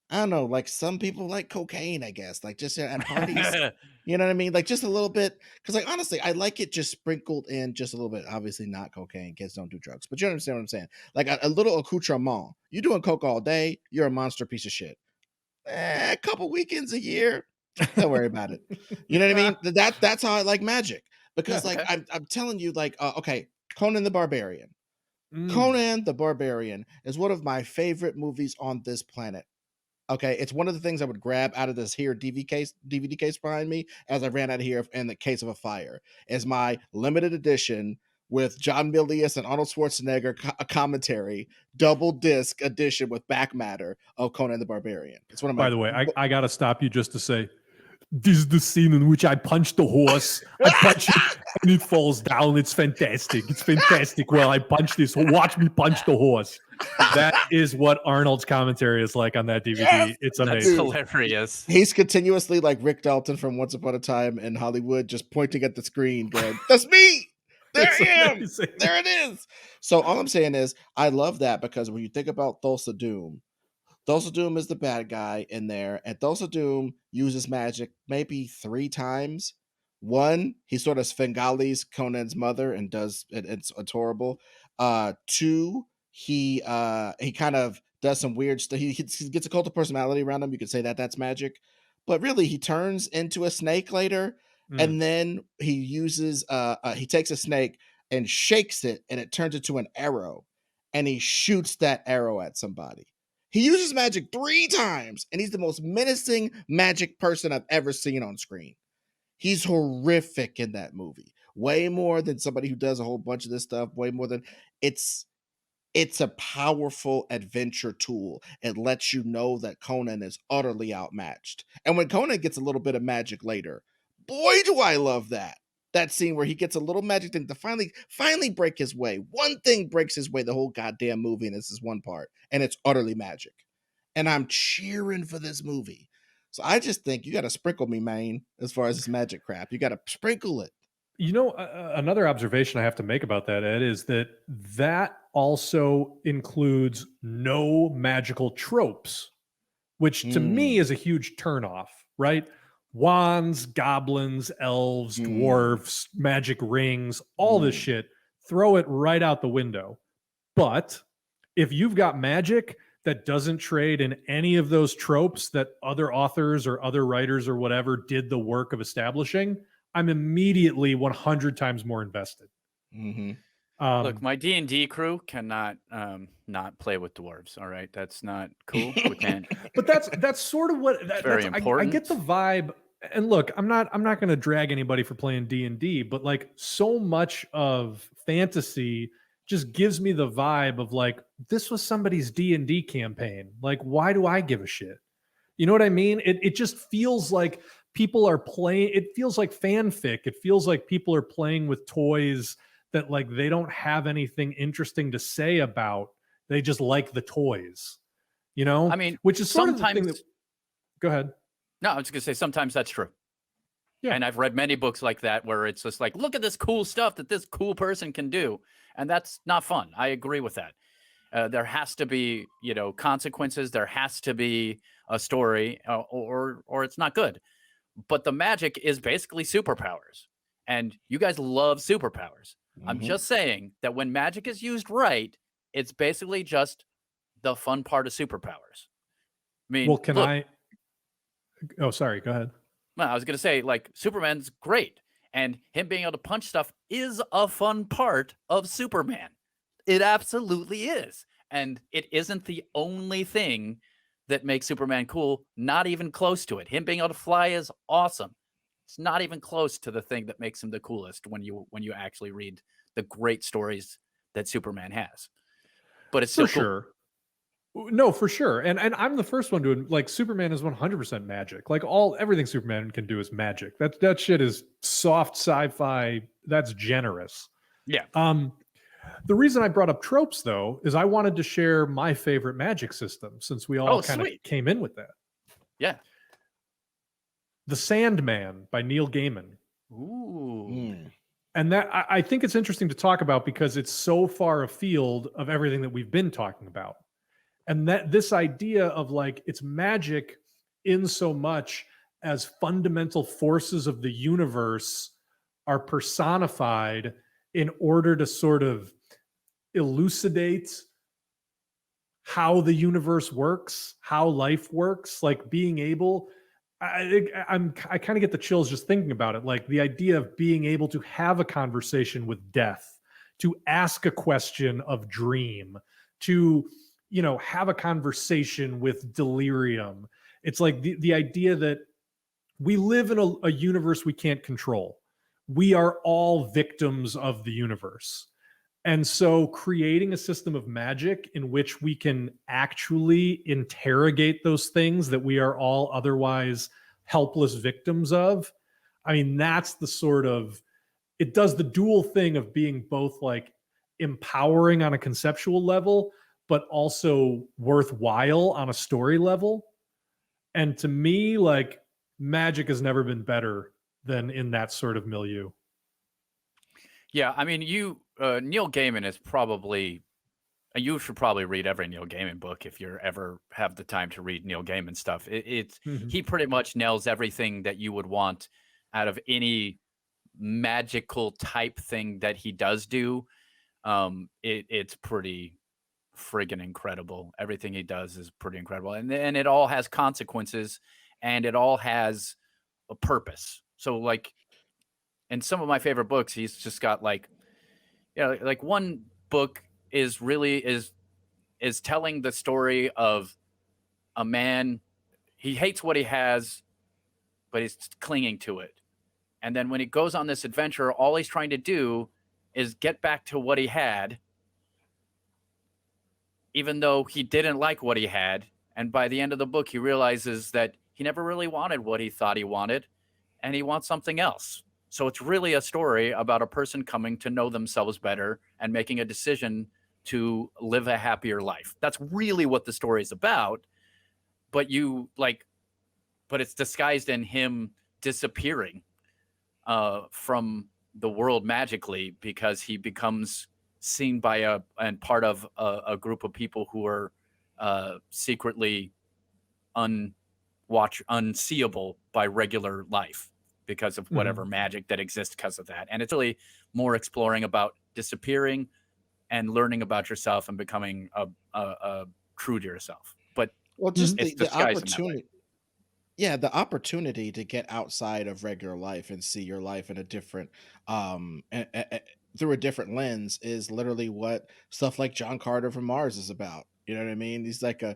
I don't know, like some people like cocaine, I guess, like just at parties. You know what I mean? Like just a little bit. Cause like honestly, I like it just sprinkled in just a little bit. Obviously, not cocaine. Kids don't do drugs, but you understand what I'm saying? Like a little accoutrement. You doing coke all day, you're a monster piece of shit. A couple weekends a year, don't worry about it. You know what I mean? That's how I like magic. Because Yeah. like Okay. I'm telling you, like, okay, Conan the Barbarian. Mm. Conan the Barbarian is one of my favorite movies on this planet. Okay, it's one of the things I would grab out of this here DVD case behind me as I ran out of here in the case of a fire. Is my limited edition with John Milius and Arnold Schwarzenegger a commentary, double disc edition with back matter of Conan the Barbarian. It's one of By my the way, I got to stop you just to say this is the scene in which I punch the horse. I punch it and it falls down. It's fantastic. It's fantastic. Well, I punch this. Watch me punch the horse. That is what Arnold's commentary is like on that Yes, DVD. It's That's dude. amazing. hilarious. He's continuously like Rick Dalton from Once Upon a Time in Hollywood, just pointing at the screen, going, "That's me. There It's I am. amazing. There it is." So all I'm saying is, I love that because when you think about Thulsa Doom, Thulsa Doom is the bad guy in there, and Thulsa Doom uses magic maybe 3 times. One, he sort of Svengali's Conan's mother and does it's horrible. Two, he kind of does some weird stuff. He gets a cult of personality around him. You could say that that's magic, but really he turns into a snake later, Mm. and then he takes a snake and shakes it, and it turns into an arrow, and he shoots that arrow at somebody. He uses magic 3 times, and he's the most menacing magic person I've ever seen on screen. He's horrific in that movie. Way more than somebody who does a whole bunch of this stuff. Way more than it's it's a powerful adventure tool. It lets you know that Conan is utterly outmatched. And when Conan gets a little bit of magic later, boy, do I love that. That scene where he gets a little magic thing to finally break his way. One thing breaks his way the whole goddamn movie, and this is one part, and it's utterly magic. And I'm cheering for this movie. So I just think you got to sprinkle me, man, as far as this magic crap. You got to sprinkle it. Another observation I have to make about that, Ed, is that also includes no magical tropes, which to me is a huge turnoff, right? Wands, goblins, elves, dwarfs, magic rings, all this shit, throw it right out the window. But if you've got magic that doesn't trade in any of those tropes that other authors or other writers or whatever did the work of establishing, I'm immediately 100 times more invested. Look, my D&D crew cannot not play with dwarves. All right, that's not cool. We can't. But that's sort of what very that's important. I get the vibe. And look, I'm not going to drag anybody for playing D&D, but like so much of fantasy just gives me the vibe of like, this was somebody's D&D campaign. Like, why do I give a shit? You know what I mean? It just feels like people are playing. It feels like fanfic. It feels like people are playing with toys that like they don't have anything interesting to say about. They just like the toys, you know? I mean, which is sort of the sometimes. thing that, go ahead. No, I was going to say sometimes that's true. Yeah. And I've read many books like that where it's just like, look at this cool stuff that this cool person can do. And that's not fun. I agree with that. There has to be, consequences. There has to be a story or it's not good. But the magic is basically superpowers. And you guys love superpowers. I'm just saying that when magic is used right, it's basically just the fun part of superpowers. I mean, well, oh, sorry, go ahead. Well, I was going to say, like, Superman's great. And him being able to punch stuff is a fun part of Superman. It absolutely is. And it isn't the only thing that makes Superman cool, not even close to it. Him being able to fly is awesome. It's not even close to the thing that makes him the coolest when you actually read the great stories that Superman has. But it's still for sure. No, for sure. And I'm the first one to like Superman is 100% magic. Like everything Superman can do is magic. That shit is soft sci-fi. That's generous. Yeah. The reason I brought up tropes though is I wanted to share my favorite magic system since we all kind of came in with that. Yeah. The Sandman by Neil Gaiman. Ooh. And that I think it's interesting to talk about because it's so far afield of everything that we've been talking about. And that this idea of like it's magic in so much as fundamental forces of the universe are personified in order to sort of elucidate how the universe works, how life works, like being able. I kind of get the chills just thinking about it. Like the idea of being able to have a conversation with death, to ask a question of dream, to have a conversation with delirium. It's like the idea that we live in a universe we can't control. We are all victims of the universe. And so creating a system of magic in which we can actually interrogate those things that we are all otherwise helpless victims of. I mean, that's the sort of, it does the dual thing of being both like empowering on a conceptual level, but also worthwhile on a story level. And to me, like magic has never been better than in that sort of milieu. Yeah, I mean, Neil Gaiman is probably, you should probably read every Neil Gaiman book if you ever have the time to read Neil Gaiman stuff. He pretty much nails everything that you would want out of any magical type thing that he does do. It's pretty friggin' incredible. Everything he does is pretty incredible. And it all has consequences and it all has a purpose. So like in some of my favorite books, he's just got like, like one book is telling the story of a man. He hates what he has, but he's clinging to it. And then when he goes on this adventure, all he's trying to do is get back to what he had, even though he didn't like what he had. And by the end of the book, he realizes that he never really wanted what he thought he wanted, and he wants something else. So it's really a story about a person coming to know themselves better and making a decision to live a happier life. That's really what the story is about. But it's disguised in him disappearing from the world magically because he becomes seen by and part of a group of people who are secretly unseeable by regular life because of whatever Mhm. magic that exists because of that. And it's really more exploring about disappearing and learning about yourself and becoming a true to yourself. But Well, Mhm. just it's the disguised in that way. opportunity. Yeah, the opportunity to get outside of regular life and see your life in a different through a different lens is literally what stuff like John Carter from Mars is about. You know what I mean? He's like a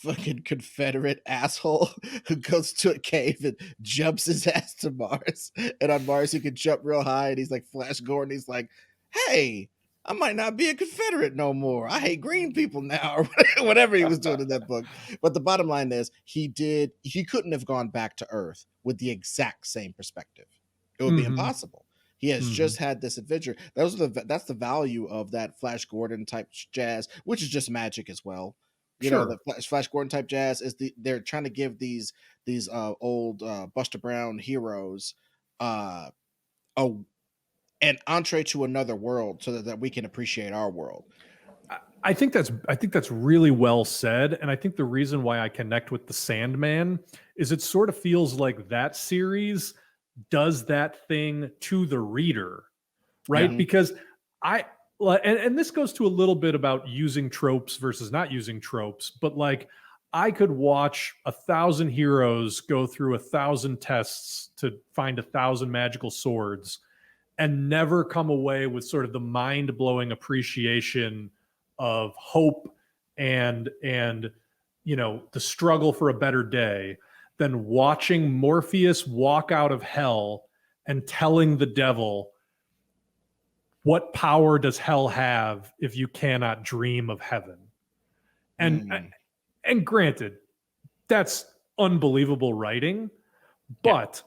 fucking Confederate asshole who goes to a cave and jumps his ass to Mars. And on Mars he can jump real high and he's like Flash Gordon. He's like, hey, I might not be a Confederate no more. I hate green people now, or whatever he was doing in that book. But the bottom line is he couldn't have gone back to Earth with the exact same perspective. It would be Mhm. impossible. He has Mhm. just had this adventure. That's the value of that Flash Gordon type jazz, which is just magic as well. You know, the Sure. Flash Gordon type jazz is they're trying to give these old Buster Brown heroes uh a an entree to another world so that we can appreciate our world. I think that's really well said, and I think the reason why I connect with the Sandman is it sort of feels like that series does that thing to the reader, right? Yeah. Mhm. Because I and this goes to a little bit about using tropes versus not using tropes, but like I could watch 1,000 heroes go through 1,000 tests to find 1,000 magical swords and never come away with sort of the mind-blowing appreciation of hope and the struggle for a better day than watching Morpheus walk out of hell and telling the devil, what power does hell have if you cannot dream of heaven? And Mm. and granted, that's unbelievable writing, Yeah. but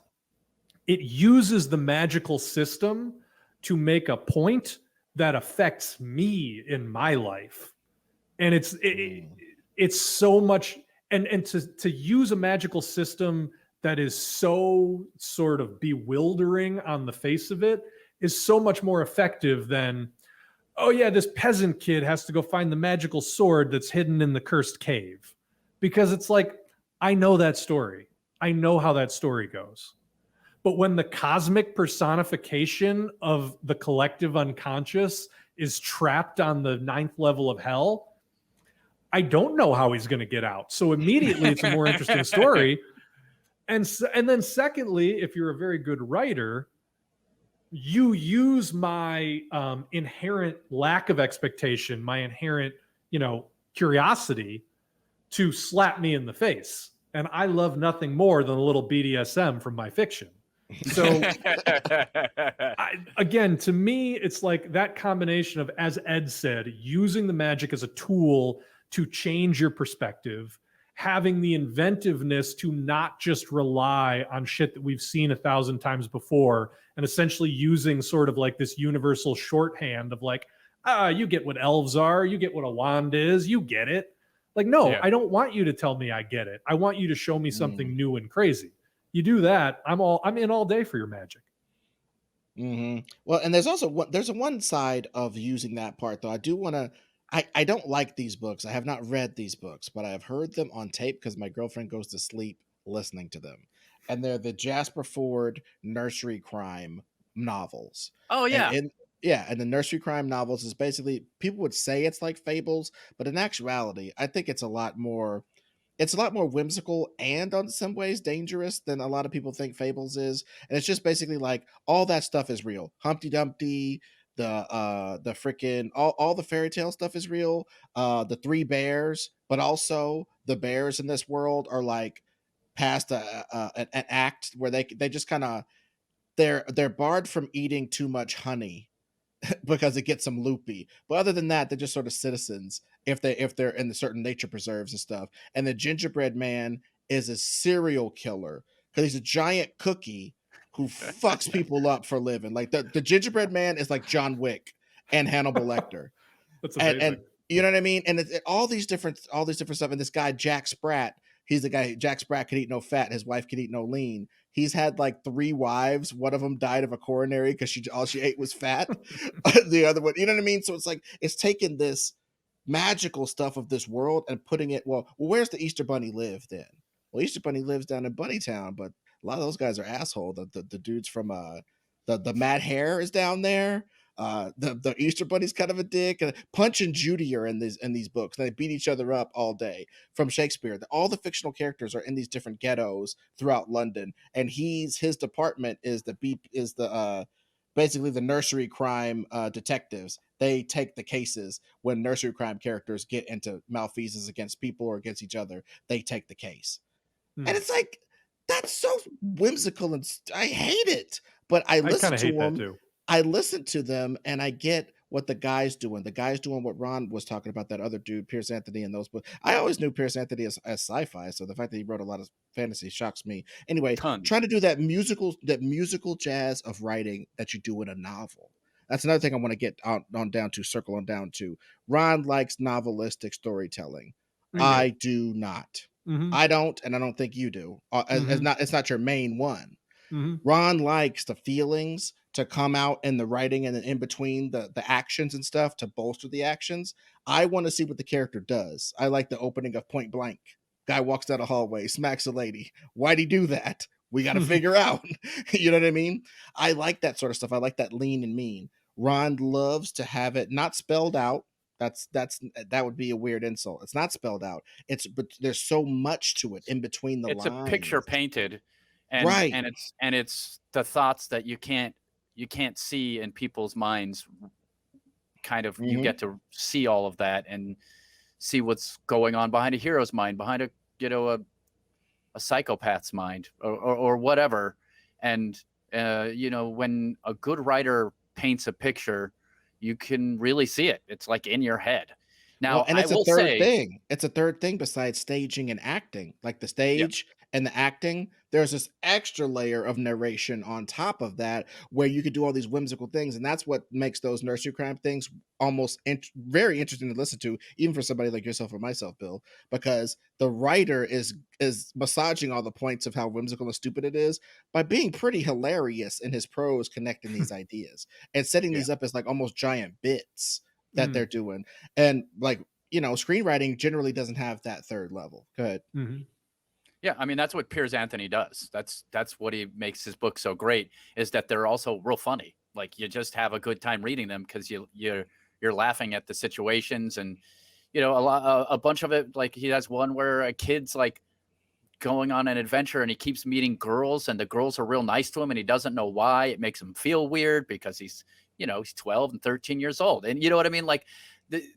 it uses the magical system to make a point that affects me in my life. And Mm. it's so much, and to use a magical system that is so sort of bewildering on the face of it is so much more effective than, oh yeah, this peasant kid has to go find the magical sword that's hidden in the cursed cave. Because it's like, I know that story. I know how that story goes. But when the cosmic personification of the collective unconscious is trapped on the ninth level of hell, I don't know how he's going to get out. So immediately it's a more interesting story. And then secondly, if you're a very good writer, you use my inherent lack of expectation, my inherent, curiosity to slap me in the face. And I love nothing more than a little BDSM from my fiction. So again, to me, it's like that combination of, as Ed said, using the magic as a tool to change your perspective, having the inventiveness to not just rely on shit that we've seen 1,000 times before, and essentially using sort of like this universal shorthand of like, you get what elves are, you get what a wand is, you get it. Like, no, Yeah. I don't want you to tell me I get it. I want you to show me Mm. something new and crazy. You do that, I'm in all day for your magic. Well, and there's a one side of using that part though. I do want to. I don't like these books. I have not read these books, but I have heard them on tape because my girlfriend goes to sleep listening to them, and they're the Jasper Ford nursery crime novels. Oh And yeah. in yeah, and the nursery crime novels is basically people would say it's like fables, but in actuality, I think it's a lot more whimsical and on some ways dangerous than a lot of people think Fables is. And it's just basically like all that stuff is real. Humpty Dumpty, the freaking all the fairy tale stuff is real. The three bears, but also the bears in this world are like past an act where they just kind of they're barred from eating too much honey because it gets them loopy. But other than that, they're just sort of citizens if they're in the certain nature preserves and stuff. And the gingerbread man is a serial killer because he's a giant cookie who fucks people up for a living. Like the gingerbread man is like John Wick and Hannibal Lecter. That's And amazing. you know what I mean? And all these different stuff. And this guy Jack Sprat He's the guy. Jack Sprat could eat no fat. His wife could eat no lean. He's had like 3 wives. One of them died of a coronary because all she ate was fat. The other one, you know what I mean? So it's like it's taking this magical stuff of this world and putting it. Well, where's the Easter Bunny live then? Well, Easter Bunny lives down in Bunnytown, but a lot of those guys are asshole. The dudes from the Mad Hare is down there. The Easter Bunny's kind of a dick. And Punch and Judy are in these books. They beat each other up all day from Shakespeare. All the fictional characters are in these different ghettos throughout London, and his department is basically the nursery crime detectives. They take the cases when nursery crime characters get into malfeasance against people or against each other. They take the case. And it's like, that's so whimsical and I hate it. But I listen to them. Too. I listen to them and I get what the guy's doing. The guy's doing what Ron was talking about, that other dude, Pierce Anthony, in those books. I always knew Pierce Anthony as sci-fi, so the fact that he wrote a lot of fantasy shocks me. Anyway, Tons. trying to do that musical jazz of writing that you do in a novel. That's another thing I want to get circle on down to. Ron likes novelistic storytelling. I do not. I don't, and I don't think you do. It's not your main one. Ron likes the feelings to come out in the writing and then in between the actions and stuff to bolster the actions. I want to see what the character does. I like the opening of Point Blank. Guy walks down a hallway, smacks a lady. Why'd he do that? We got to figure out. You know what I mean? I like that sort of stuff. I like that lean and mean. Ron loves to have it not spelled out. That would be a weird insult. It's not spelled out. But there's so much to it in between the lines. It's a picture painted, and right. and it's the thoughts that you can't see in people's minds. Kind of, you get to see all of that and see what's going on behind a hero's mind, behind a psychopath's mind, or whatever. And when a good writer paints a picture, you can really see it. It's like in your head. Now, and it's a third thing. It's a third thing besides staging and acting. Like the stage and the acting, there's this extra layer of narration on top of that where you could do all these whimsical things. And that's what makes those nursery crime things almost very interesting to listen to, even for somebody like yourself or myself, Bill, because the writer is massaging all the points of how whimsical and stupid it is by being pretty hilarious in his prose, connecting these ideas and setting these up as like almost giant bits that they're doing. And like, screenwriting generally doesn't have that third level. Go ahead. Yeah, I mean, that's what Piers Anthony does. That's what he makes his book so great, is that they're also real funny. Like, you just have a good time reading them because you're laughing at the situations, and a bunch of it. Like, he has one where a kid's like going on an adventure and he keeps meeting girls, and the girls are real nice to him and he doesn't know why. It makes him feel weird because he's 12 and 13 years old, and you know what I mean. Like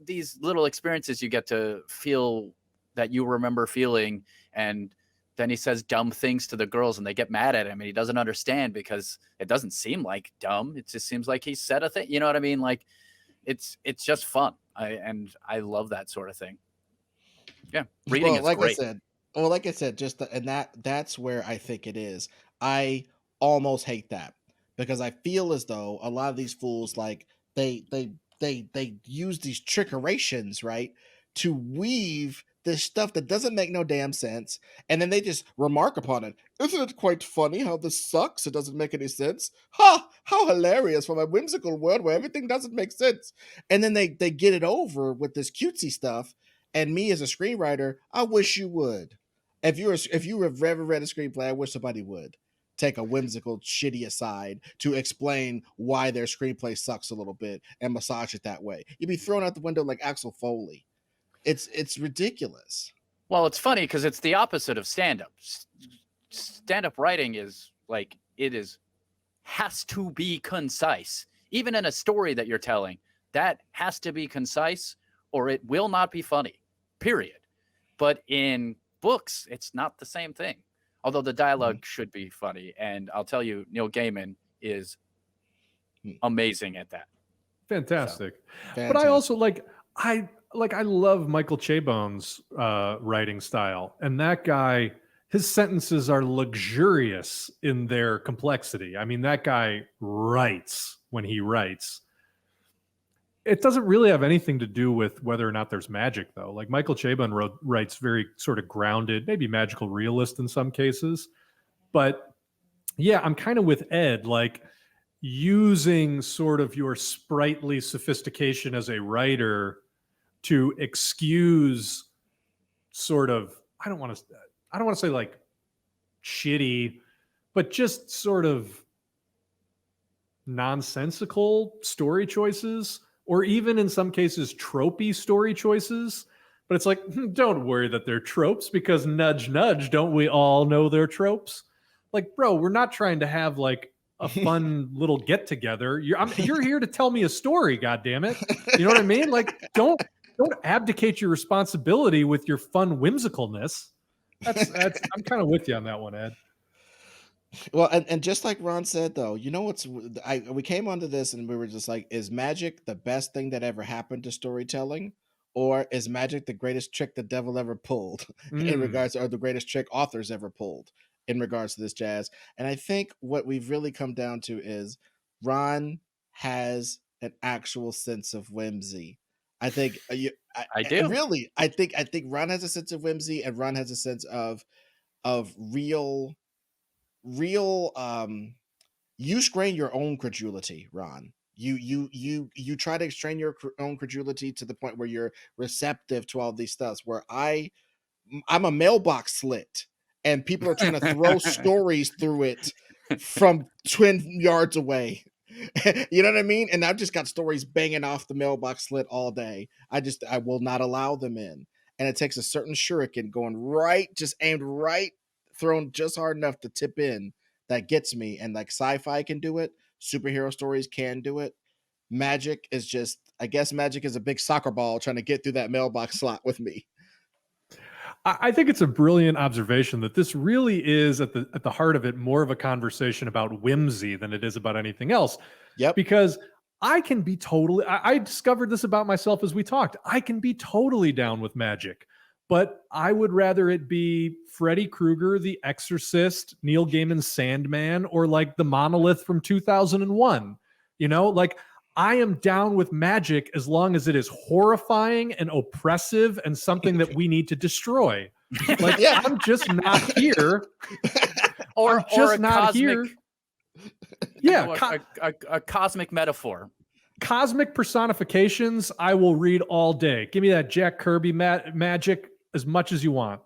these little experiences you get to feel that you remember feeling, and then he says dumb things to the girls and they get mad at him and he doesn't understand because it doesn't seem like dumb. It just seems like he said a thing. You know what I mean? Like it's just fun. I love that sort of thing. Yeah. Reading is great. Like I said, that's where I think it is. I almost hate that because I feel as though a lot of these fools, like they use these trickerations, right, to weave this stuff that doesn't make no damn sense, and then they just remark upon it. Isn't it quite funny how this sucks? It doesn't make any sense. Ha! How hilarious from a whimsical world where everything doesn't make sense. And then they get it over with this cutesy stuff. And me as a screenwriter, I wish you would. If you have ever read a screenplay, I wish somebody would take a whimsical, shitty aside to explain why their screenplay sucks a little bit and massage it that way. You'd be thrown out the window like Axel Foley. It's ridiculous. Well, it's funny because it's the opposite of stand-up. Stand-up writing is like, has to be concise. Even in a story that you're telling, that has to be concise or it will not be funny, period. But in books, it's not the same thing. Although the dialogue should be funny. And I'll tell you, Neil Gaiman is amazing at that. Fantastic. But I also I love Michael Chabon's writing style. And that guy, his sentences are luxurious in their complexity. I mean, that guy writes when he writes. It doesn't really have anything to do with whether or not there's magic, though. Like Michael Chabon writes very sort of grounded, maybe magical realist in some cases. But yeah, I'm kind of with Ed, like using sort of your sprightly sophistication as a writer to excuse sort of, I don't want to say like shitty, but just sort of nonsensical story choices, or even in some cases tropey story choices. But it's like, don't worry that they're tropes, because nudge nudge, don't we all know they're tropes? Like, bro, we're not trying to have like a fun little get together. You're here to tell me a story, god damn it. You know what I mean? Like, don't abdicate your responsibility with your fun whimsicalness. That's I'm kind of with you on that one, Ed. Well, and just like Ron said, though, you know we came onto this and we were just like, is magic the best thing that ever happened to storytelling, or is magic the greatest trick the devil ever pulled in regards, or the greatest trick authors ever pulled in regards to this jazz? And I think what we've really come down to is Ron has an actual sense of whimsy. I think I do. really, I think Ron has a sense of whimsy, and Ron has a sense of real you strain your own credulity, Ron. You try to strain your own credulity to the point where you're receptive to all these stuff, where I'm a mailbox slit and people are trying to throw stories through it from 20 yards away. You know what I mean? And I've just got stories banging off the mailbox slit all day. I will not allow them in. And it takes a certain shuriken going right, just aimed right, thrown just hard enough to tip in, that gets me. And like sci-fi can do it, superhero stories can do it. Magic is just, I guess magic is a big soccer ball trying to get through that mailbox slot with me. I think it's a brilliant observation that this really is at the heart of it more of a conversation about whimsy than it is about anything else. Yep. Because I can be totally, I discovered this about myself as we talked. I can be totally down with magic, but I would rather it be Freddy Krueger, The Exorcist, Neil Gaiman's Sandman, or like the Monolith from 2001. You know, like, I am down with magic as long as it is horrifying and oppressive and something that we need to destroy. Like, yeah. I'm just not here. or a not cosmic, here. Yeah, a cosmic metaphor. Cosmic personifications, I will read all day. Give me that Jack Kirby magic as much as you want.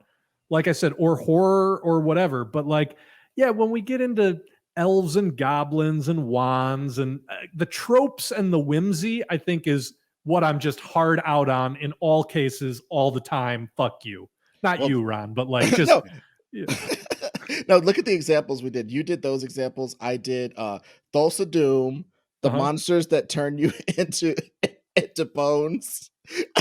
Like I said, or horror or whatever. But like, yeah, when we get into elves and goblins and wands and the tropes and the whimsy, I think is what I'm just hard out on in all cases, all the time. Fuck you. Not you, Ron, but like just... No. Yeah. No, look at the examples we did. You did those examples. I did Thulsa Doom, the monsters that turn you into bones.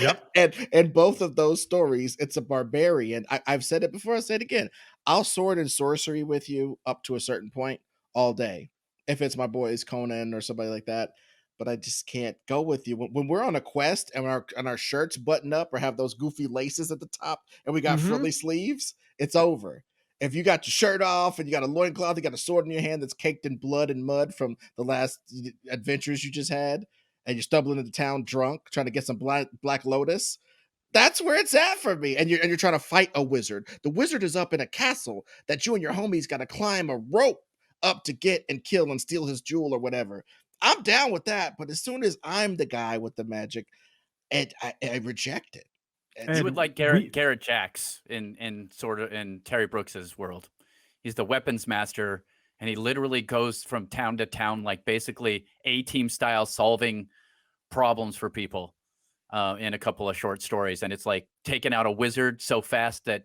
Yep. and both of those stories, it's a barbarian. I've said it before, I'll say it again. I'll sword and sorcery with you up to a certain point all day, if it's my boys Conan or somebody like that. But I just can't go with you when we're on a quest and our shirts button up or have those goofy laces at the top and we got frilly sleeves. It's over. If you got your shirt off and you got a loincloth, you got a sword in your hand that's caked in blood and mud from the last adventures you just had, and you're stumbling into town drunk trying to get some Black Lotus, that's where it's at for me. And you're trying to fight a wizard. The wizard is up in a castle that you and your homies got to climb a rope up to get and kill and steal his jewel or whatever. I'm down with that, but as soon as I'm the guy with the magic, and I reject it. You would like Garrett Jacks in Terry Brooks's world. He's the weapons master, and he literally goes from town to town, like basically A-Team style, solving problems for people in a couple of short stories. And it's like taking out a wizard so fast that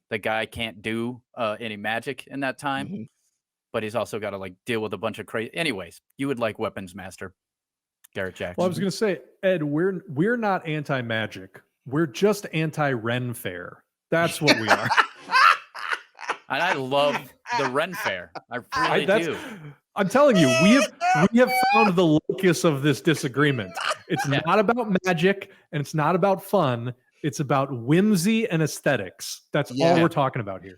the guy can't do any magic in that time. But he's also got to like deal with a bunch of crazy. Anyways, you would like weapons master, Garrett Jackson. Well, I was going to say, Ed, we're not anti-magic. We're just anti-Ren Fair. That's what we are. And I love the Ren Fair. I really do. I'm telling you, we have found the locus of this disagreement. It's not about magic and it's not about fun. It's about whimsy and aesthetics. That's all we're talking about here.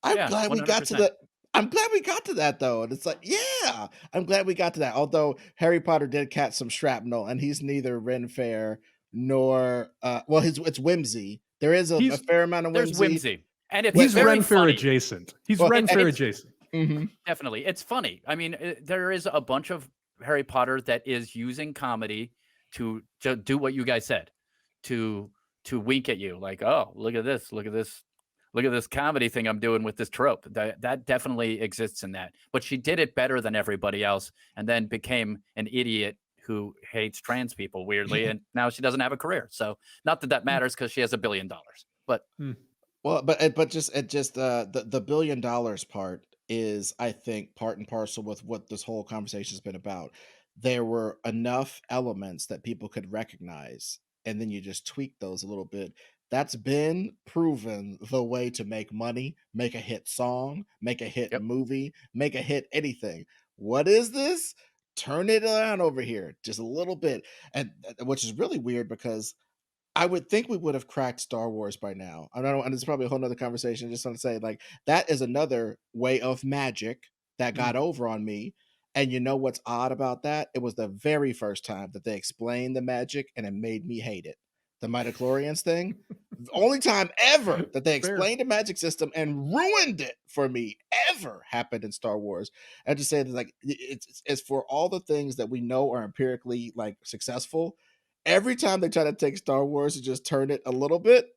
I'm glad 100%. I'm glad we got to that though. And it's like, yeah, I'm glad we got to that. Although Harry Potter did catch some shrapnel, and he's neither Ren Fair nor well, it's whimsy. There is a He's fair amount of There's whimsy. whimsy, and it's he's very Ren Fair funny. adjacent. He's Well, Ren and Fair it's- adjacent. Mhm. Definitely, it's funny. I mean, there is a bunch of Harry Potter that is using comedy to do what you guys said, to wink at you, like, oh, look at this, look at this, look at this comedy thing I'm doing with this trope. That definitely exists in that. But she did it better than everybody else, and then became an idiot who hates trans people weirdly, and now she doesn't have a career. So not that that matters because she has $1 billion. But Well, but the $1 billion part is, I think, part and parcel with what this whole conversation has been about. There were enough elements that people could recognize, and then you just tweak those a little bit. That's been proven the way to make money, make a hit song, make a hit Yep. movie, make a hit anything. What is this? Turn it around over here just a little bit, and which is really weird because I would think we would have cracked Star Wars by now. I don't know, and it's probably a whole nother conversation. I just want to say, like, that is another way of magic that got over on me. And you know what's odd about that? It was the very first time that they explained the magic, and it made me hate it. The midichlorians thing. The only time ever that they Fair. explained the magic system and ruined it for me ever happened in Star Wars. I just say that, like, it's for all the things that we know are empirically like successful. Every time they try to take Star Wars and just turn it a little bit,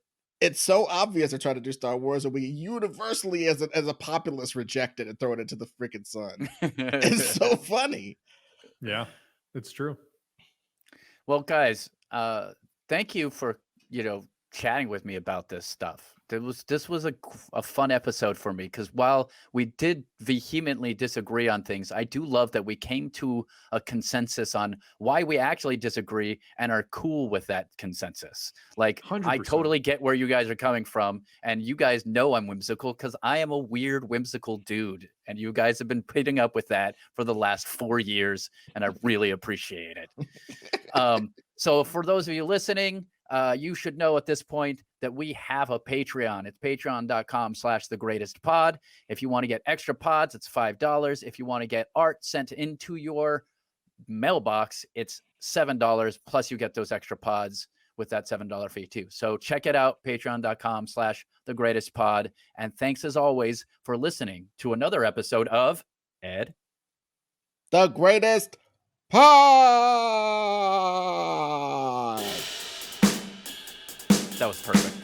it's so obvious they're trying to do Star Wars, and we universally, as a populace, reject it and throw it into the freaking sun. It's so funny. Yeah, it's true. Well, guys, thank you for chatting with me about this stuff. This was a fun episode for me because while we did vehemently disagree on things, I do love that we came to a consensus on why we actually disagree and are cool with that consensus. Like, I 100%. totally get where you guys are coming from, and you guys know I'm whimsical because I am a weird, whimsical dude, and you guys have been putting up with that for the last 4 years, and I really appreciate it. So for those of you listening, you should know at this point that we have a Patreon. It's patreon.com/thegreatestpod. If you want to get extra pods, it's $5. If you want to get art sent into your mailbox, it's $7. Plus you get those extra pods with that $7 fee too. So check it out, patreon.com/thegreatestpod. And thanks as always for listening to another episode of Ed. The Greatest Pod. That was perfect.